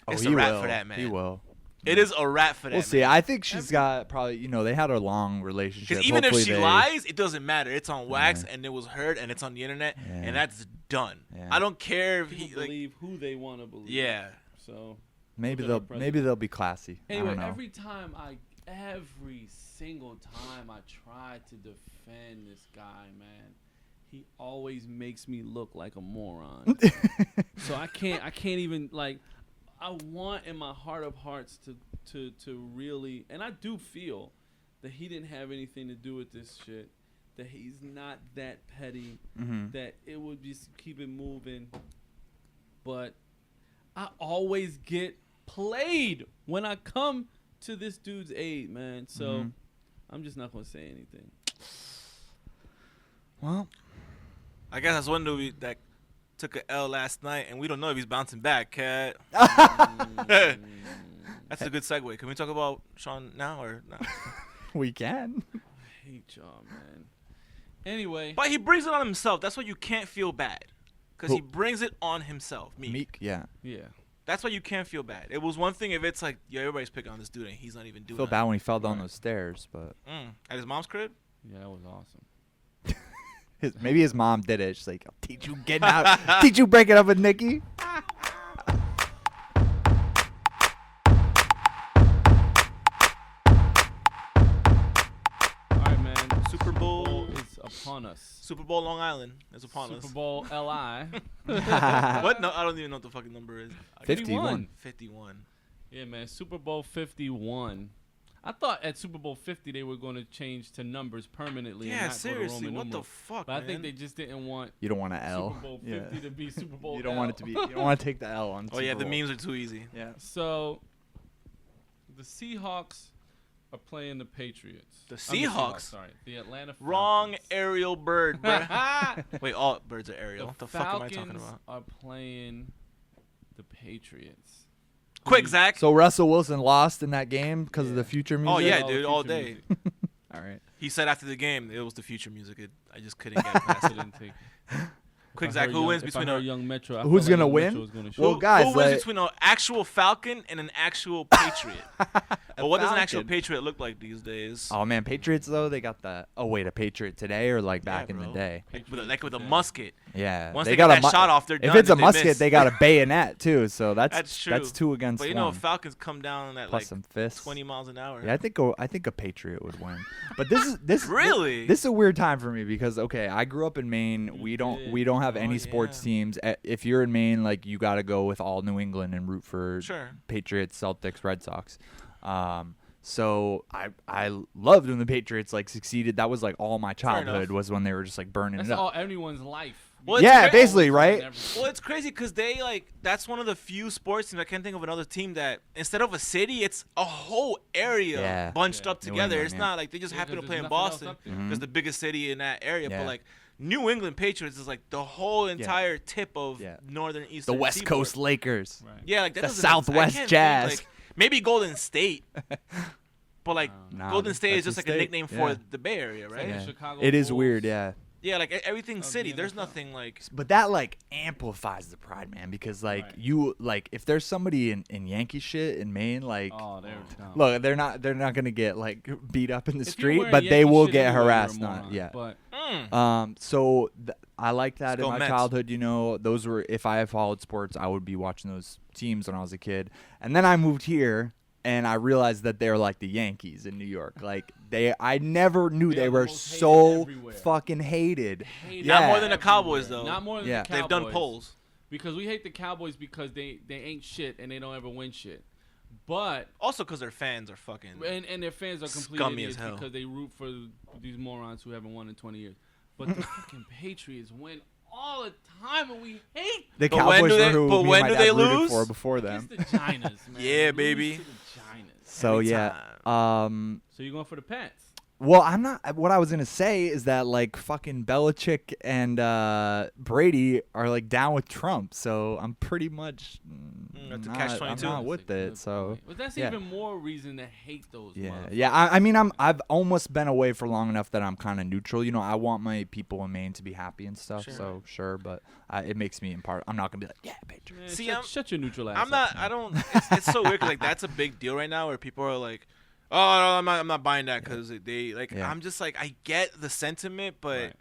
it's a wrap for that man. He will. It is a wrap for that. We'll see. I think she's got probably, they had a long relationship. Because even if she lies, it doesn't matter. It's on wax and it was heard and it's on the internet and that's done. Yeah. I don't care if he believe who they want to believe. Yeah. So maybe they'll be classy. Anyway, every single time I try to defend this guy, man, he always makes me look like a moron. So I can't even like. I want in my heart of hearts to really, and I do feel that he didn't have anything to do with this shit, that he's not that petty, that it would just keep it moving. But I always get played when I come to this dude's aid, man. So I'm just not going to say anything. Well, I guess that's one dude that took a L last night, and we don't know if he's bouncing back, cat. That's a good segue. Can we talk about Sean now or not? We can. I hate y'all, man. Anyway. But he brings it on himself. That's why you can't feel bad. Because he brings it on himself. Meek, yeah. Yeah. That's why you can't feel bad. It was one thing if it's like, yeah, everybody's picking on this dude, and he's not even doing I feel bad when he fell down those stairs, but. At his mom's crib? Yeah, that was awesome. Maybe his mom did it. She's like, I'll teach you getting out. Teach you breaking up with Nicki. Alright, man. Super Bowl is upon us. Super Bowl Long Island is upon us. Super Bowl LI. What? No, I don't even know what the fucking number is. 51. 51. Yeah, man. Super Bowl 51. I thought at Super Bowl 50 they were going to change to numbers permanently. Yeah, and not seriously. go to Roman What numerals. the fuck, But man? I think they just didn't want You don't want an L. Super Bowl 50 to be Super Bowl You don't L. want it to be. You don't want to take the L on. Oh, Super yeah, the Bowl. memes are too easy. Yeah. So the Seahawks are playing the Patriots. The Seahawks? Sorry. The Atlanta Falcons. Wrong aerial bird, bro. Wait, all birds are aerial. The What the fuck am I talking Falcons about? are playing the Patriots. Quick, Zach. So Russell Wilson lost in that game because of the future music? Oh, yeah, All dude, the all future day. music. All right. He said after the game it was the future music. I just couldn't get past it. Didn't take. Quick, Zach, who wins between a Young Metro? I Who's felt gonna Young win? Metro was gonna Well, shoot. guys, who wins like- between an actual Falcon and an actual Patriot? But what does an actual Falcon. Patriot look like these days? Oh man, Patriots though, they got the. Oh wait, a Patriot today or like back in the bro. day? Like with a musket. Yeah. Once they get that shot off, they're if done. it's a if they musket, miss. they got a bayonet too. So That's true. That's two against But you one. know, Falcons come down at Plus like some fists. 20 miles an hour. Yeah, I think a Patriot would win. But this Really? this is a weird time for me because okay, I grew up in Maine. We don't have any sports teams. If you're in Maine, like you got to go with all New England and root for Patriots, Celtics, Red Sox. So I loved when the Patriots like succeeded. That was like all my childhood was when they were just like burning That's it up. all anyone's life. Well, it's Yeah, cra- basically, right? Well, it's crazy because they that's one of the few sports teams. I can't think of another team that instead of a city, it's a whole area bunched up New together. England, it's not like they just happen to play in Boston Mm-hmm. because the biggest city in that area. But like New England Patriots is like the whole entire tip of northern eastern. The West seaboard. Coast Lakers. Right. Yeah, like that the doesn't- Southwest I can't Jazz. think, like, maybe Golden State. But like Nah, Golden State is that's just a like a state. nickname for the Bay Area, right? Yeah. Chicago It is Bulls. weird, yeah. Yeah, like everything's Of city. the There's NFL. nothing like. But that like amplifies the pride, man, because like you like if there's somebody in Yankee shit in Maine, like Oh, there we go. look, they're not gonna get like beat up in the If you're street, wearing but they Yankee will shit get anyway, harassed. you're a Not moron. yeah. But So I like that Let's in go my Mets. childhood. You know, those were if I had followed sports, I would be watching those teams when I was a kid. And then I moved here, and I realized that they're like the Yankees in New York. Like I never knew They're they the were most hated so everywhere. fucking hated. Not more than the Cowboys, though. Not more than Yeah. the Cowboys. They've done polls. Because we hate the Cowboys because they ain't shit and they don't ever win shit. But Also, because their fans are fucking. and their fans are complete Scummy idiots as hell. because they root for these morons who haven't won in 20 years. But the fucking Patriots win all the time and we hate The But when Cowboys do were they- who but me when and do my dad they rooted lose? for before them. against the Ginas, man. Yeah, Lose baby. to the Ginas. So Every yeah. So you're going for the Pats. Well, I'm not. What I was gonna say is that like fucking Belichick and Brady are like down with Trump, so I'm pretty much That's a not, catch-22. I'm not with That's a it. good So point. But that's yeah. even more reason to hate those yeah, motherfuckers. yeah. I mean, I've almost been away for long enough that I'm kind of neutral. You know, I want my people in Maine to be happy and stuff. Sure. So sure, but it makes me in part. I'm not gonna be like, yeah, Patriots. Man, See, shut your neutral ass I'm up, not. man. I don't. It's so weird. 'Cause, like that's a big deal right now, where people are like, "Oh, no, I'm not buying that," because they like. Yeah. I'm just like, I get the sentiment, but Right.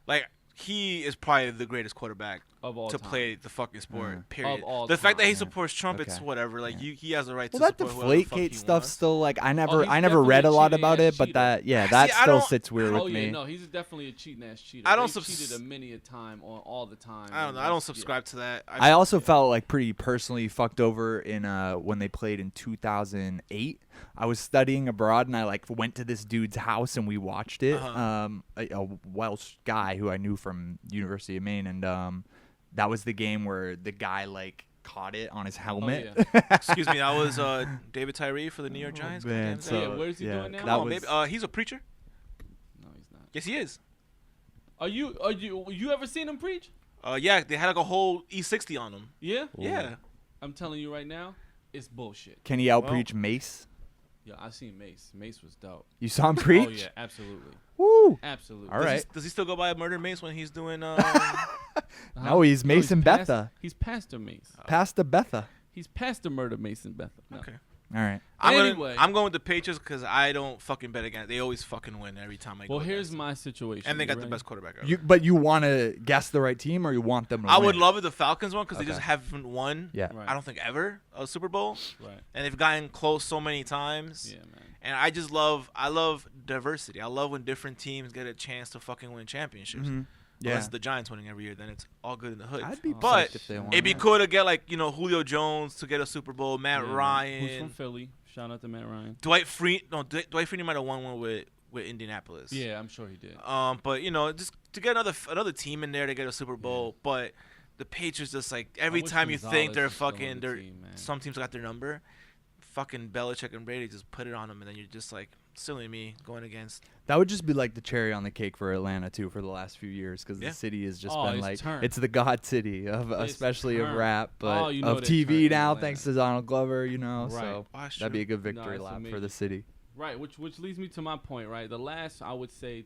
like he is probably the greatest quarterback Of all to time. play the fucking sport. Period. Of all The fact that he time. supports Trump, it's Okay. whatever. Like he has the right Well, to that support whoever the fuck he Deflategate stuff wants. still like I Oh, never he's read definitely a lot cheating about ass it, but cheater. that See, that I still don't- sits weird Oh with yeah, me. no, he's definitely a cheating ass cheater. I don't They've subs- cheated a many a time on all the time. I don't know. I don't subscribe to that. I also felt like pretty personally fucked over in when they played in 2008. I was studying abroad and I like went to this dude's house and we watched it. Uh-huh. A Welsh guy who I knew from University of Maine, and that was the game where the guy like caught it on his helmet. yeah. Excuse me. That was David Tyree for the New York Giants. Man, Goddamn, so Yeah, where's he doing now? Come that on, was, baby. He's a preacher. No, he's not. Yes, he is. Are you ever seen him preach? Yeah, they had like a whole E60 on him. Yeah. Yeah. I'm telling you right now, it's bullshit. Can he outpreach Mace? Yeah, I seen Mace. Mace was dope. You saw him preach? Oh yeah, absolutely, Woo! absolutely. All right. Does he still go by Murder Mace when he's doing? No, he's Mason Betha. He's Pastor Mace. Pastor Betha. He's Pastor Murder Mason Betha. No. Okay. All right. Anyway. I'm going with the Patriots because I don't fucking bet against. They always fucking win every time I go. Well, here's against them. my situation. And they You got the ready? best quarterback ever. But you want to guess the right team, or you want them to I win? would love it the Falcons one because they Okay. just haven't won. Yeah. Right. I don't think ever a Super Bowl, Right. and they've gotten close so many times. Yeah, man. And I love diversity. I love when different teams get a chance to fucking win championships. Mhm. Yeah. Unless the Giants winning every year, then it's all good in the hood. I'd be But psyched if they won it'd be that. cool to get like Julio Jones to get a Super Bowl, Matt Yeah, man. Ryan, Who's from Philly? Shout out to Matt Ryan. Dwight Freeney might have won one with Indianapolis. Yeah, I'm sure he did. But just to get another team in there to get a Super Bowl, but the Patriots just like every wish time you think Gonzalez they're was still on fucking the they're team, man. some teams got their number, fucking Belichick and Brady just put it on them, and then you're just like silly me going against. That would just be like the cherry on the cake for Atlanta too for the last few years, because Yeah. the city has just Oh, been it's like turned. it's the god city of It's especially of turned. rap, but Oh, you know of they're TV turned in now Atlanta. thanks to Donald Glover, Right. So Oh, that's that'd be a true. good victory it's lap for amazing. the city. Right, which leads me to my point, right? The last, I would say,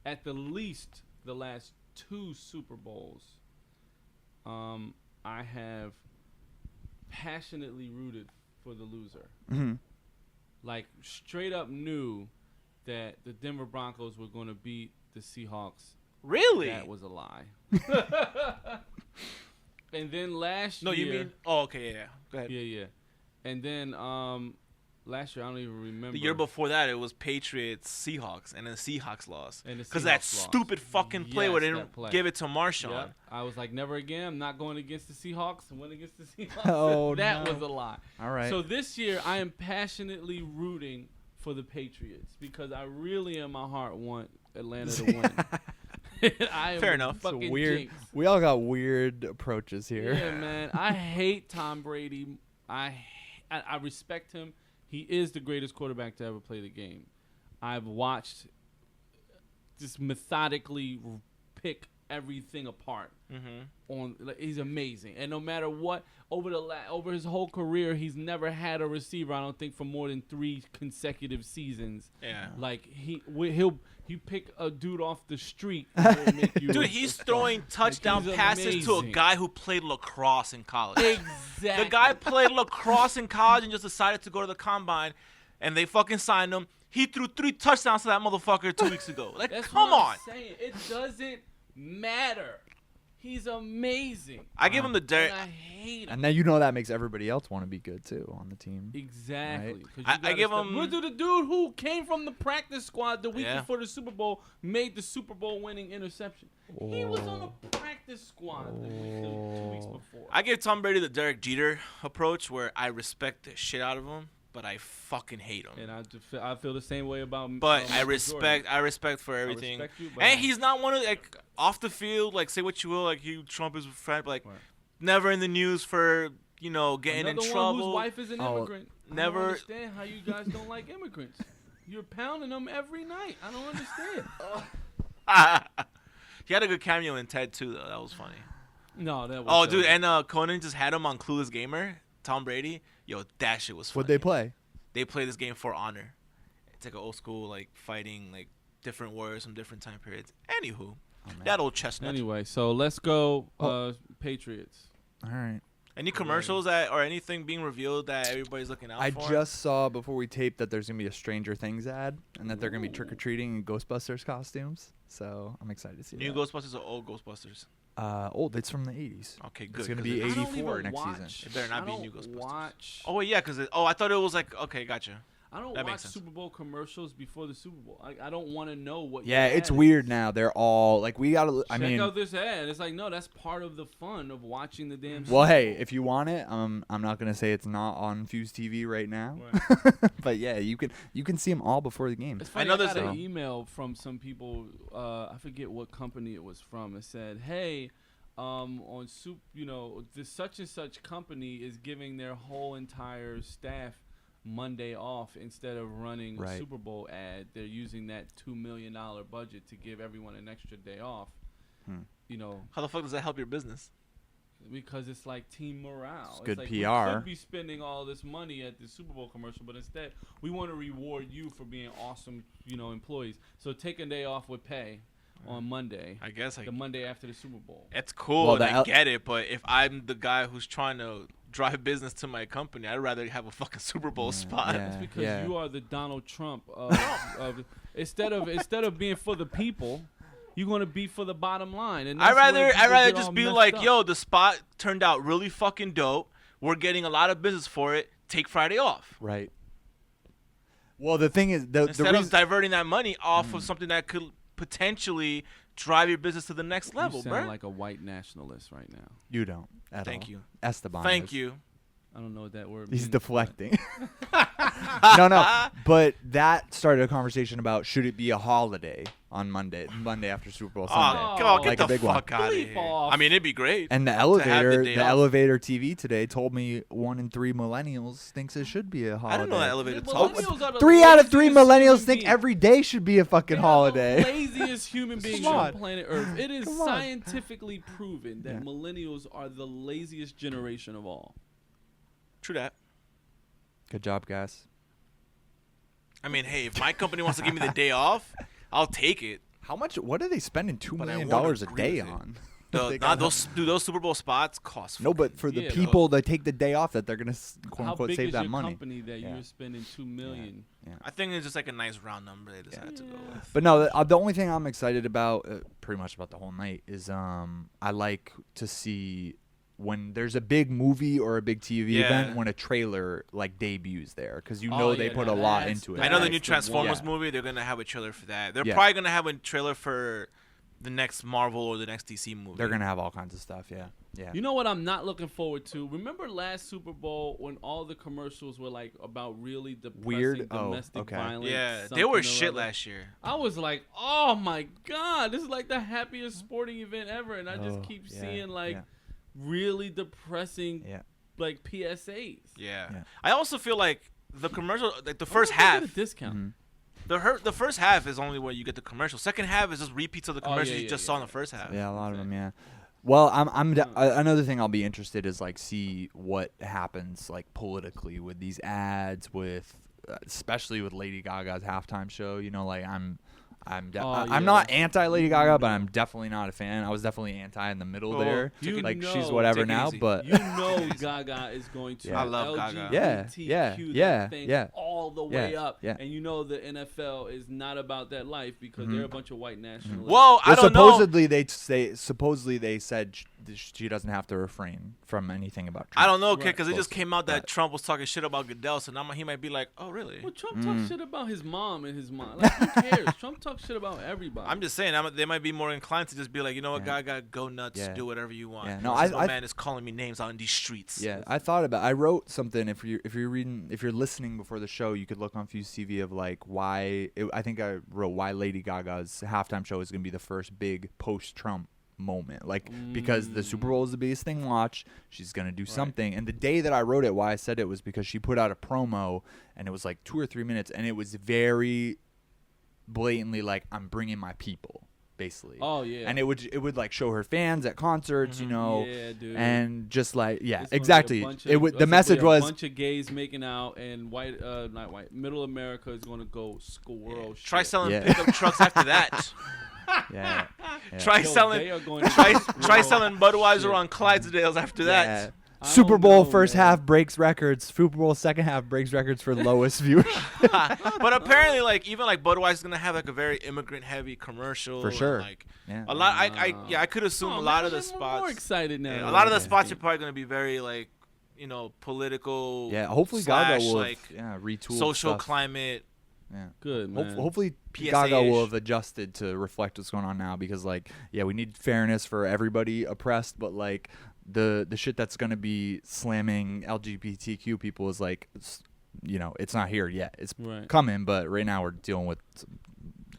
at the least, the last two Super Bowls, I have passionately rooted for the loser. Mm-hmm. Like, straight up knew that the Denver Broncos were going to beat the Seahawks. Really? That was a lie. And then last No, year... you mean? Oh, okay, yeah. Go ahead. Yeah. And then last year, I don't even remember. The year before that, it was Patriots Seahawks, and then the Seahawks lost And the because that Seahawks lost. stupid fucking play where they Yes, didn't that play. give it to Marshawn. Yep. I was like, never again. I'm not going against the Seahawks and win against the Seahawks. Oh, that no. was a lie. All right. So this year, I am passionately rooting for the Patriots because I really, in my heart, want Atlanta to win. I am Fair enough. Fucking It's weird. jinx. We all got weird approaches here. Yeah, man. I hate Tom Brady. I respect him. He is the greatest quarterback to ever play the game. I've watched just methodically pick everything apart. He's amazing, and no matter what, over his whole career, he's never had a receiver, I don't think, for more than 3 consecutive seasons. Yeah, like he'll pick a dude off the street. And he'll make you dude, he's throwing touchdown passes to a guy who played lacrosse in college. Exactly. The guy played lacrosse in college and just decided to go to the combine, and they fucking signed him. He threw 3 touchdowns to that motherfucker 2 weeks ago. Like, That's come what on. I'm saying. It doesn't matter. He's amazing. I give him the dirt. And I hate him. And then that makes everybody else want to be good too on the team. Exactly. Right? I give him. We'll do the dude who came from the practice squad the week Yeah. before the Super Bowl, made the Super Bowl winning interception. He was on the practice squad the 2 weeks before. I give Tom Brady the Derek Jeter approach, where I respect the shit out of him, but I fucking hate him. And I feel the same way about. But I Michael Jordan. respect for everything. respect you, but And he's not one of, like, off the field, like, say what you will, like, Trump is a friend, but, like, never in the news for, getting Another in one trouble. whose wife is an immigrant. I never- don't understand how you guys don't like immigrants. You're pounding them every night. I don't understand. He had a good cameo in Ted too, though. That was funny. No, that was. Oh, dude, and Conan just had him on Clueless Gamer. Tom Brady, yo, that shit was funny. What'd they play? They play this game For Honor. It's like an old school, like, fighting, like, different warriors from different time periods. Anywho, that old chestnut. Anyway, so let's go Patriots. All right. Any commercials that or anything being revealed that everybody's looking out I for? just saw before we taped that there's gonna be a Stranger Things ad, and that they're gonna be trick or treating in Ghostbusters costumes. So I'm excited to see New that. Ghostbusters or old Ghostbusters? Old. It's from the 80s. Okay, good. It's gonna 'cause be it- I don't 84 even next watch, season. It better not I be don't New Ghostbusters. Watch. Oh wait, yeah, because I thought it was like, okay, gotcha. I don't That watch makes sense. Super Bowl commercials before the Super Bowl. I don't want to know what. Yeah, your it's ad weird is. now. They're all like, we gotta. I Check mean, out this ad. It's like, no, that's part of the fun of watching the damn. well, Super hey, Bowl. if you want it, I'm not gonna say it's not on FuseTV right now, but yeah, you can see them all before the game. It's funny, I know I there's got a- an email from some people. I forget what company it was from. It said, "Hey, on soup, this such and such company is giving their whole entire staff Monday off instead of running a Right. Super Bowl ad. They're using that $2 million budget to give everyone an extra day off. How the fuck does that help your business? Because it's like team morale. It's good like PR. We could be spending all this money at the Super Bowl commercial, but instead we want to reward you for being awesome, employees. So take a day off with pay on Monday. I guess the Monday after the Super Bowl. It's cool Well, and I the get it, but if I'm the guy who's trying to drive business to my company, I'd rather have a fucking Super Bowl spot. Yeah. It's because you are the Donald Trump of instead of being for the people, you're gonna be for the bottom line. And I'd that's where rather people get just all be messed like, up. yo, the spot turned out really fucking dope. We're getting a lot of business for it. Take Friday off. Right. Well, the thing is, the Instead of reason, diverting that money off of something that could potentially drive your business to the next level, you bro. sound like a white nationalist right now. you don't at Thank all. you. Esteban. Thank is. you. I don't know what that word He's means. deflecting. No. But that started a conversation about should it be a holiday on Monday after Super Bowl Sunday. Oh, come on, get Like a the big one. fuck out of Bleep here. off. I mean, it'd be great. And the have the elevator, day the off. elevator TV today told me 1 in 3 millennials thinks it should be a holiday. I didn't know that elevator The talks. millennials are the 3 out of 3 laziest millennials human think beings. every day should be a fucking They are holiday. the laziest human beings Come on on. planet Earth. It is Come on. scientifically proven that Yeah. millennials are the laziest generation of all. True that. Good job, guys. I mean, hey, if my company wants to give me the day off, I'll take it. How much? What are they spending $2 But I million won't a agree day with it. on? The, They nah, got- those Super Bowl spots cost. No, but for the Yeah, people that take the day off, that they're gonna quote How unquote big save is that your money. company that Yeah. you're spending $2 million? I think it's just like a nice round number they decided to go with. But no, the only thing I'm excited about, pretty much about the whole night, is I like to see when there's a big movie or a big TV Yeah. event when a trailer like debuts there, because you know Oh, they yeah, put a lot that's into it. I know the That's new the Transformers one. movie. They're gonna have a trailer for that. They're Yeah. probably gonna have a trailer for the next Marvel or the next DC movie. They're gonna have all kinds of stuff. Yeah. You know what I'm not looking forward to? Remember last Super Bowl when all the commercials were like about really depressing Weird? domestic violence? Yeah, they something were or shit other? last year. I was like, oh my God, this is like the happiest sporting event ever. And I just Oh, keep yeah, seeing like yeah. really depressing like PSAs. Yeah. Yeah. I also feel like the commercial, like the first Why don't they half, get a discount. Mhm. the first half is only where you get the commercial. Second half is just repeats of the commercials you just saw in the first half. Yeah, a lot of them. Yeah. Well, another thing I'll be interested is like see what happens like politically with these ads, with especially with Lady Gaga's halftime show. You know, like I'm not anti Lady Gaga, but I'm definitely not a fan. I was definitely anti in the middle there. Like she's whatever now, but you know Gaga is going to I love Gaga. Yeah, thing all the way up, yeah. and you know the NFL is not about that life because they're a bunch of white nationalists. Well, I don't supposedly they said she doesn't have to refrain from anything about Trump. I don't know, kid, Right. because it just came out that Trump was talking shit about Goodell, so now he might be like, oh, really? Well, Trump talks shit about his mom and his mom. Like, who cares? Trump talks shit about everybody. I'm just saying, they might be more inclined to just be like, you know what, Gaga, go nuts, do whatever you want. Yeah. No, This man is calling me names out in these streets. Yeah, I thought about. I wrote something. If you're listening before the show, you could look on FuseTV of like why. I think I wrote why Lady Gaga's halftime show is going to be the first big post-Trump moment, like because the Super Bowl is the biggest thing to watch. She's gonna do something, and the day that I wrote it, why I said it was because she put out a promo, and it was like 2 or 3 minutes, and it was very blatantly like, I'm bringing my people, basically. Oh yeah. And it would like show her fans at concerts, you know, dude. and just like It's exactly. gonna be The message a was bunch of gays making out, and not white, middle America is gonna go squirrel shit. Try selling pickup trucks after that. yeah. Try selling Budweiser on Clydesdales after that. Super Bowl know, first man. half breaks records. Super Bowl second half breaks records for lowest viewership. But apparently, like even like Budweiser's gonna have like a very immigrant heavy commercial For sure. Like Yeah. a lot. I could assume a lot of the spots. More excited now. Yeah, a lot of the spots are probably gonna be very like political. Yeah, hopefully slash, Gaga will like retool social stuff. climate. Yeah. Good, man. Hopefully PSA-ish. Gaga will have adjusted to reflect what's going on now, because like we need fairness for everybody oppressed, but like the shit that's gonna be slamming LGBTQ people is like it's not here yet. It's coming, but right now we're dealing with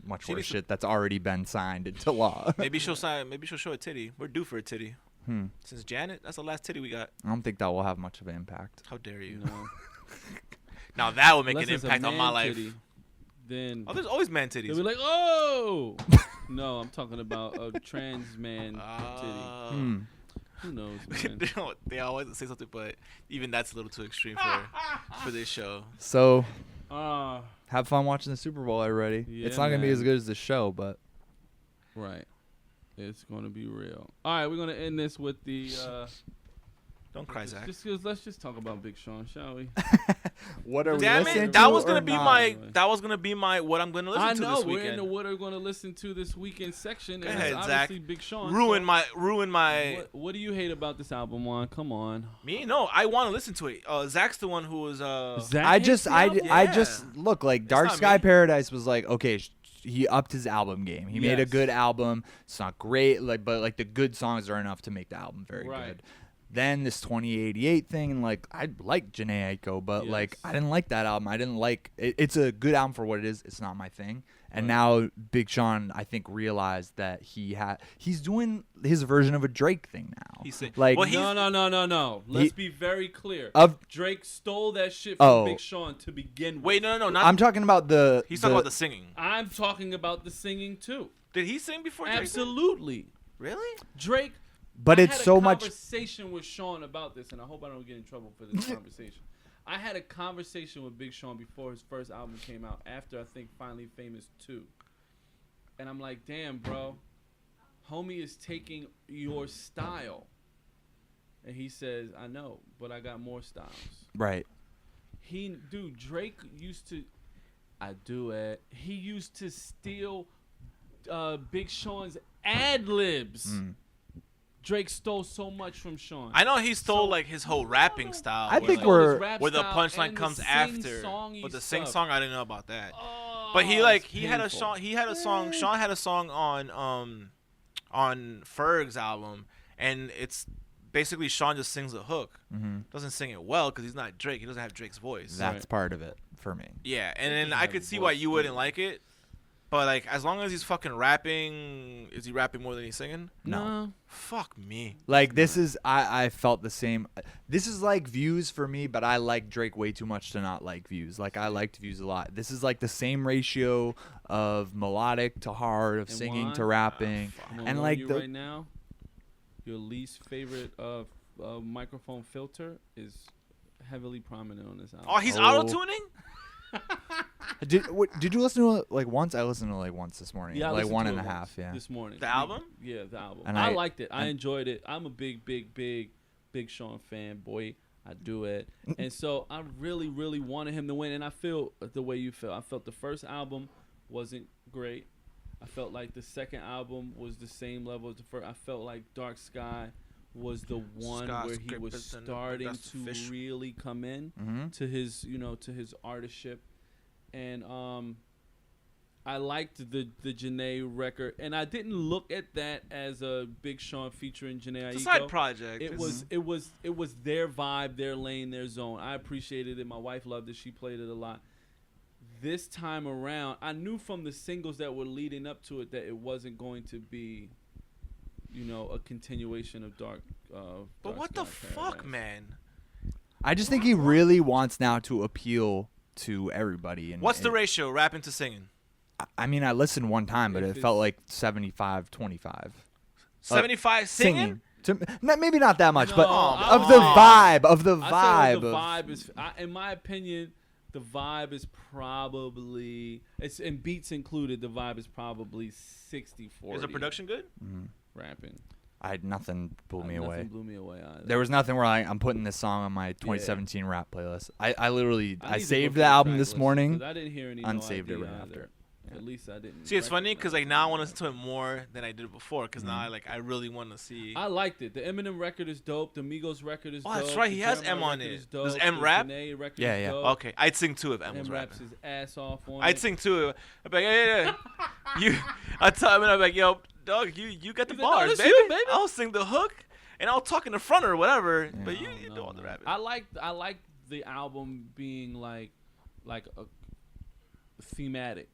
much worse shit that's already been signed into law. Maybe she'll show a titty. We're due for a titty. Since Janet, that's the last titty we got. I don't think that will have much of an impact. How dare you? No. Now that would make Unless an it's a impact on my man life. titty, then there's always man titties. they'll be like, oh. No, I'm talking about a trans man titty. Who knows, man? They always say something, but even that's a little too extreme for this show. So, have fun watching the Super Bowl, everybody. Yeah, it's not gonna be as good as the show, but right, it's gonna be real. All right, we're gonna end this with the. Don't cry, Zach. Let's just talk about Big Sean, shall we? What are we Damn listening it! to? That was gonna or be not? my what I'm gonna listen to this weekend. We're in the what are going to listen to this weekend section. Go and ahead, it's Zach. obviously Big Sean. Ruin my. What do you hate about this album, Juan? Come on. Me? No, I want to listen to it. Zach's the one who was. Zach I hates just the I, album? I just look like Dark not Sky me. Paradise was like, okay, he upped his album game. He made a Yes. good album. It's not great, but like the good songs are enough to make the album very good. Then this 2088 thing, and like I like Janae Aiko, but like I didn't like that album. I didn't like it. It's a good album for what it is. It's not my thing. And now Big Sean, I think, realized that he's doing his version of a Drake thing now. He said, like no. Let's be very clear. Drake stole that shit from Big Sean to begin with. Wait, no. I'm talking about He's talking about the singing. I'm talking about the singing too. Did he sing before Drake? Absolutely. Really? Drake. But I it's had so a much. conversation with Sean about this, and I hope I don't get in trouble for this conversation. I had a conversation with Big Sean before his first album came out, after I think Finally Famous 2. And I'm like, damn, bro, homie is taking your style. And he says, I know, but I got more styles. Right. Drake used to, he used to steal Big Sean's ad-libs. Drake stole so much from Sean. I know he stole like his whole rapping style. I think where we're the punchline comes after. But the sing song, I didn't know about that. But he had a song. Sean had a song on on Ferg's album, and it's basically Sean just sings the hook. Doesn't sing it well because he's not Drake. He doesn't have Drake's voice. That's part of it for me. Yeah, and then I could see why you wouldn't like it. But, like, as long as he's fucking rapping, is he rapping more than he's singing? No. Fuck me. Like, this is, I felt the same. This is like Views for me, but I like Drake way too much to not like Views. Like, I liked Views a lot. This is like the same ratio of melodic to hard, of And singing Juan? to rapping. And like right now, your least favorite microphone filter is heavily prominent on this album. Oh, he's auto-tuning? Did you listen to it like once? I listened to it like once this morning. Yeah, I like listened one to and it a once half. Yeah. This morning. The album? Yeah, the album. And I I liked it. I enjoyed it. I'm a big Sean fan, boy. I do it. And so I really, really wanted him to win. And I feel the way you feel. I felt the first album wasn't great. I felt like the second album was the same level as the first. I felt like Dark Sky was the one where he was starting to really come in to his, to his artistship. And I liked the Janae record, and I didn't look at that as a Big Sean featuring Janae Aiko. It's a side project. It was their vibe, their lane, their zone. I appreciated it. My wife loved it. She played it a lot. This time around, I knew from the singles that were leading up to it that it wasn't going to be, a continuation of Dark. But what the fuck, man? I just think he really wants now to appeal to everybody. And what's the ratio, rapping to singing? I mean, I listened one time, but it felt like 75-25. 75 singing? Maybe not that much, No, but I- of the vibe, of the I vibe. said the vibe is, in my opinion, the vibe is probably, and beats included, the vibe is probably 60-40. Is the production good? Rapping. Nothing blew me away. Nothing blew me away either. There was nothing where I'm putting this song on my 2017 rap playlist. I literally I need to saved go the through album track this list, morning, 'cause I didn't hear any unsaved it No right idea after. either. At least I didn't. See, it's funny recognize because like now I want to listen to it more than I did before. Because now I really want to see. I liked it. The Eminem record is dope. The Migos record is dope. Oh, that's right. The He has Jeremiah M on record it. is dope. Does M The rap? Janae record Yeah, is yeah. dope. Okay, I'd sing too if M was M raps rapping. his ass off on I'd it. sing too. I'd be like, yeah. I tell him, and I'm like, yo, dog, you got the He's like, bars, "No, that's baby. you, baby." I'll sing the hook, and I'll talk in the front or whatever. Yeah. But you No, do all the no. rapping. I like the album being like a thematic.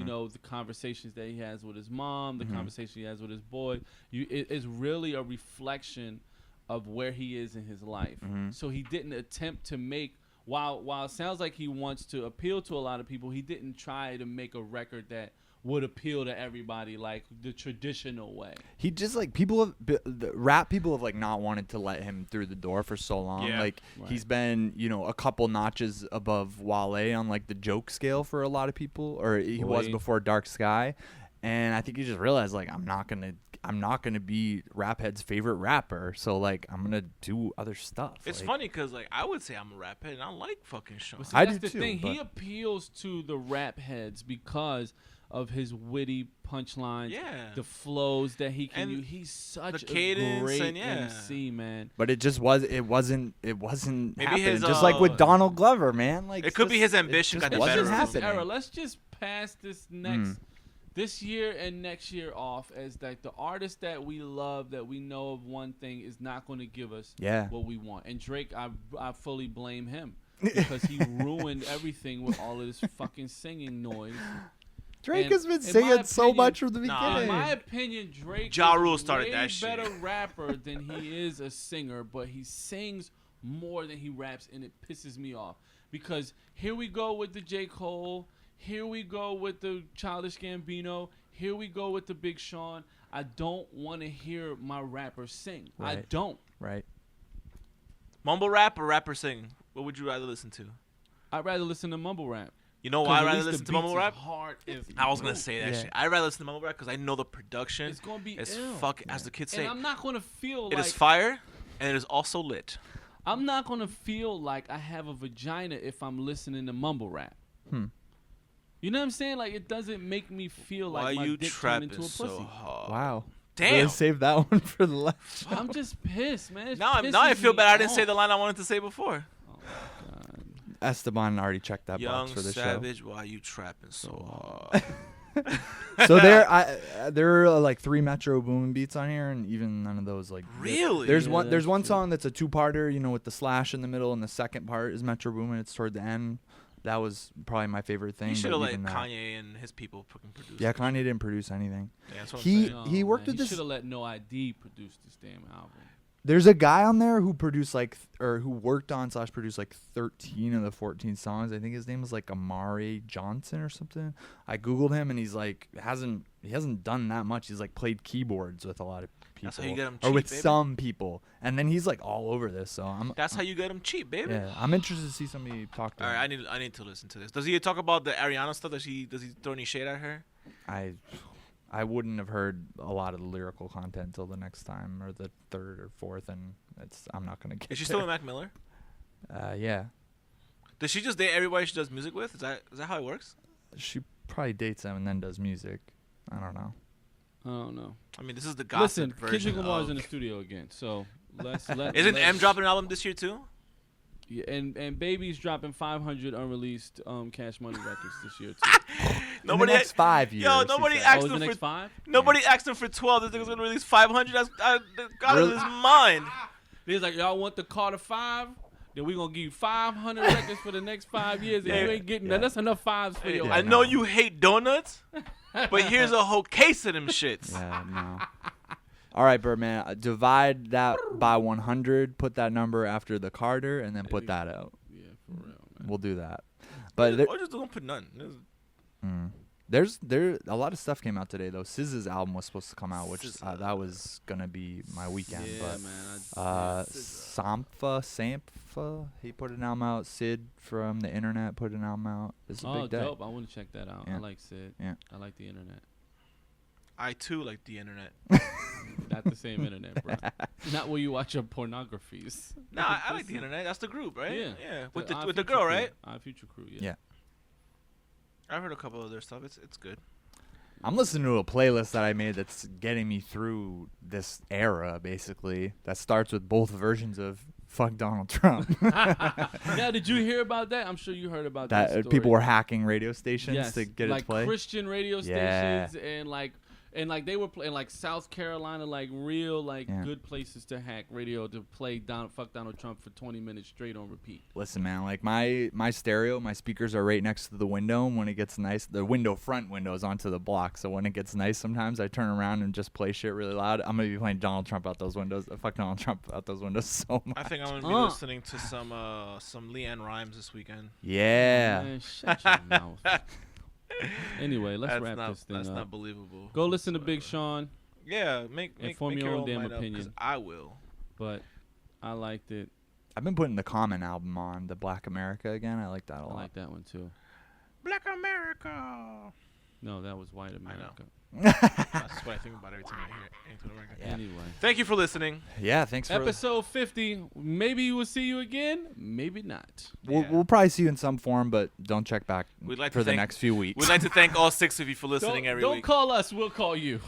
The conversations that he has with his mom, the conversation he has with his boy. It's really a reflection of where he is in his life. So he didn't attempt to make, while it sounds like he wants to appeal to a lot of people, he didn't try to make a record that would appeal to everybody like the traditional way. He just like the rap people have like not wanted to let him through the door for so long. Yeah. Like he's been a couple notches above Wale on like the joke scale for a lot of people, or he was before Dark Sky. And I think he just realized like I'm not gonna be Raphead's favorite rapper, so like I'm gonna do other stuff. It's funny because like I would say I'm a rap head and I like fucking Sean. But see, I that's do the too, thing. He but- appeals to the rap heads because of his witty punchlines, Yeah. the flows that he can And use. He's such the cadence a great and MC, man. But it wasn't Maybe happening. his, Just like with Donald Glover, man. Like It could be his ambition got the Let's better just of this him. era. Let's just pass this year and next year off as like the artist that we love, that we know of one thing is not going to give us what we want. And Drake, I fully blame him because he ruined everything with all of this fucking singing noise. Drake And has been in singing my so opinion- much from the Nah, beginning. In my opinion, Drake Ja is Rule a started way that shit. better rapper than he is a singer, but he sings more than he raps, and it pisses me off. Because here we go with the J. Cole, here we go with the Childish Gambino, here we go with the Big Sean. I don't want to hear my rapper sing. I Right. don't. Right. Mumble rap or rapper sing? What would you rather listen to? I'd rather listen to mumble rap. You know 'Cause why at I'd rather least the listen to beats mumble is rap? hard as I was gonna dope. say that Yeah. shit. I'd rather listen to mumble rap because I know the production It's gonna be is ill. as the kids And say. I'm not gonna feel It like is fire, and it is also lit. I'm not gonna feel like I have a vagina if I'm listening to mumble rap. You know what I'm saying? Like it doesn't make me feel Why like my you dick turned trapping into a so pussy. hard? Wow. Damn. Really save that one for the last. I'm just pissed, man. It Now I pisses feel me bad. I didn't say off. the line I wanted to say before. Oh my God. Esteban already checked that Young box for the Savage, why you trapping so hard? So there are like 3 Metro Boomin beats on here, and even none of those like. Really? There's Yeah, one. There's that's one true. song that's a 2-parter, with the slash in the middle, and the second part is Metro Boomin. It's toward the end. That was probably my favorite thing. You should but have let even that- Kanye and his people fucking produce. Yeah, it. Kanye didn't produce anything. Yeah, that's what He- I'm saying. worked man, with this- He should have let No ID produce this damn album. There's a guy on there who produced who worked on / produced like 13 of the 14 songs. I think his name was like Amari Johnson or something. I googled him and he's like he hasn't done that much. He's like played keyboards with a lot of people. That's how you get him or cheap, with baby. some people. And then he's like all over this. So That's how you get him cheap, baby. yeah, I'm interested to see somebody talk to All him. right, I need to listen to this. Does he talk about the Ariana stuff? Does he throw any shade at her? I wouldn't have heard a lot of the lyrical content until the next time or the third or fourth, and I'm not gonna get. Is she there. still with Mac Miller? Yeah, Does she just date everybody she does music with? Is that how it works? she probably dates him and then does music. I don't know. I don't know. I mean, this is the gossip Listen, version Kendrick Lamar's of- in the studio again, so let's Isn't M dropping an album this year too? Yeah, and Baby's dropping 500 unreleased Cash Money records this year too. In the next 5 years. Yo, he nobody said. asked Oh, him the for next 5? nobody asked him for 12. This nigga's gonna release 500. That's got in his mind. He's like, y'all want the Carter 5? Then we gonna give you 500 records for the next 5 years. And you ain't getting that. That's enough 5s for your. I know you hate donuts, but here's a whole case of them shits. Yeah, no. All right, Birdman. Divide that by 100. Put that number after the Carter, and then put that out. Yeah, for real, man. We'll do that. But Or just don't put none. there's a lot of stuff came out today though. SZA's album was supposed to come out, which SZA. that was gonna be my weekend. Yeah, but man. Sampha, he put an album out. Sid from the internet put an album out. It's a Oh, big day. dope. I want to check that out. Yeah. I like Sid. Yeah. I like the internet. I too like the internet. Not the same internet, bro. Not where you watch your pornographies. Nah, I like the internet. That's the group, right? Yeah. Yeah. With Odd the Future girl, Crew. right? Odd Future Crew, yeah. Yeah. I've heard a couple of their stuff. It's good. I'm listening to a playlist that I made that's getting me through this era, basically. That starts with both versions of "Fuck Donald Trump." Yeah, did you hear about that? I'm sure you heard about that. that story. people were hacking radio stations Yes, to get like it to play. Christian radio Yeah. stations and like they were playing like South Carolina, like real like Yeah. good places to hack radio to play Fuck Donald Trump for 20 minutes straight on repeat. Listen, man, like my stereo, my speakers are right next to the window, and when it gets nice, the front window is onto the block. So when it gets nice, sometimes I turn around and just play shit really loud. I'm gonna be playing Donald Trump out those windows. Fuck Donald Trump out those windows so much. I think I'm gonna be listening to some Leanne Rhymes this weekend. Yeah. Man, shut your mouth. Anyway, let's That's wrap not this thing that's up. not believable. Go listen to Big whatsoever. Sean, Yeah, make form make your own damn mind up, 'cause opinion. I will. but I liked it. I've been putting the Common album on, the Black America again. I like that a I lot. like that one too. Black America. No, that was White America. That's what I think about every time I hear it. Into the record. Yeah. Anyway, Thank you for listening. Yeah, thanks for. episode 50. Maybe we'll see you again. Maybe not. We'll, Yeah. we'll probably see you in some form, but don't check back We'd like for to the thank- next few weeks. We'd like to thank all 6 of you for listening every Don't week. call us. We'll call you.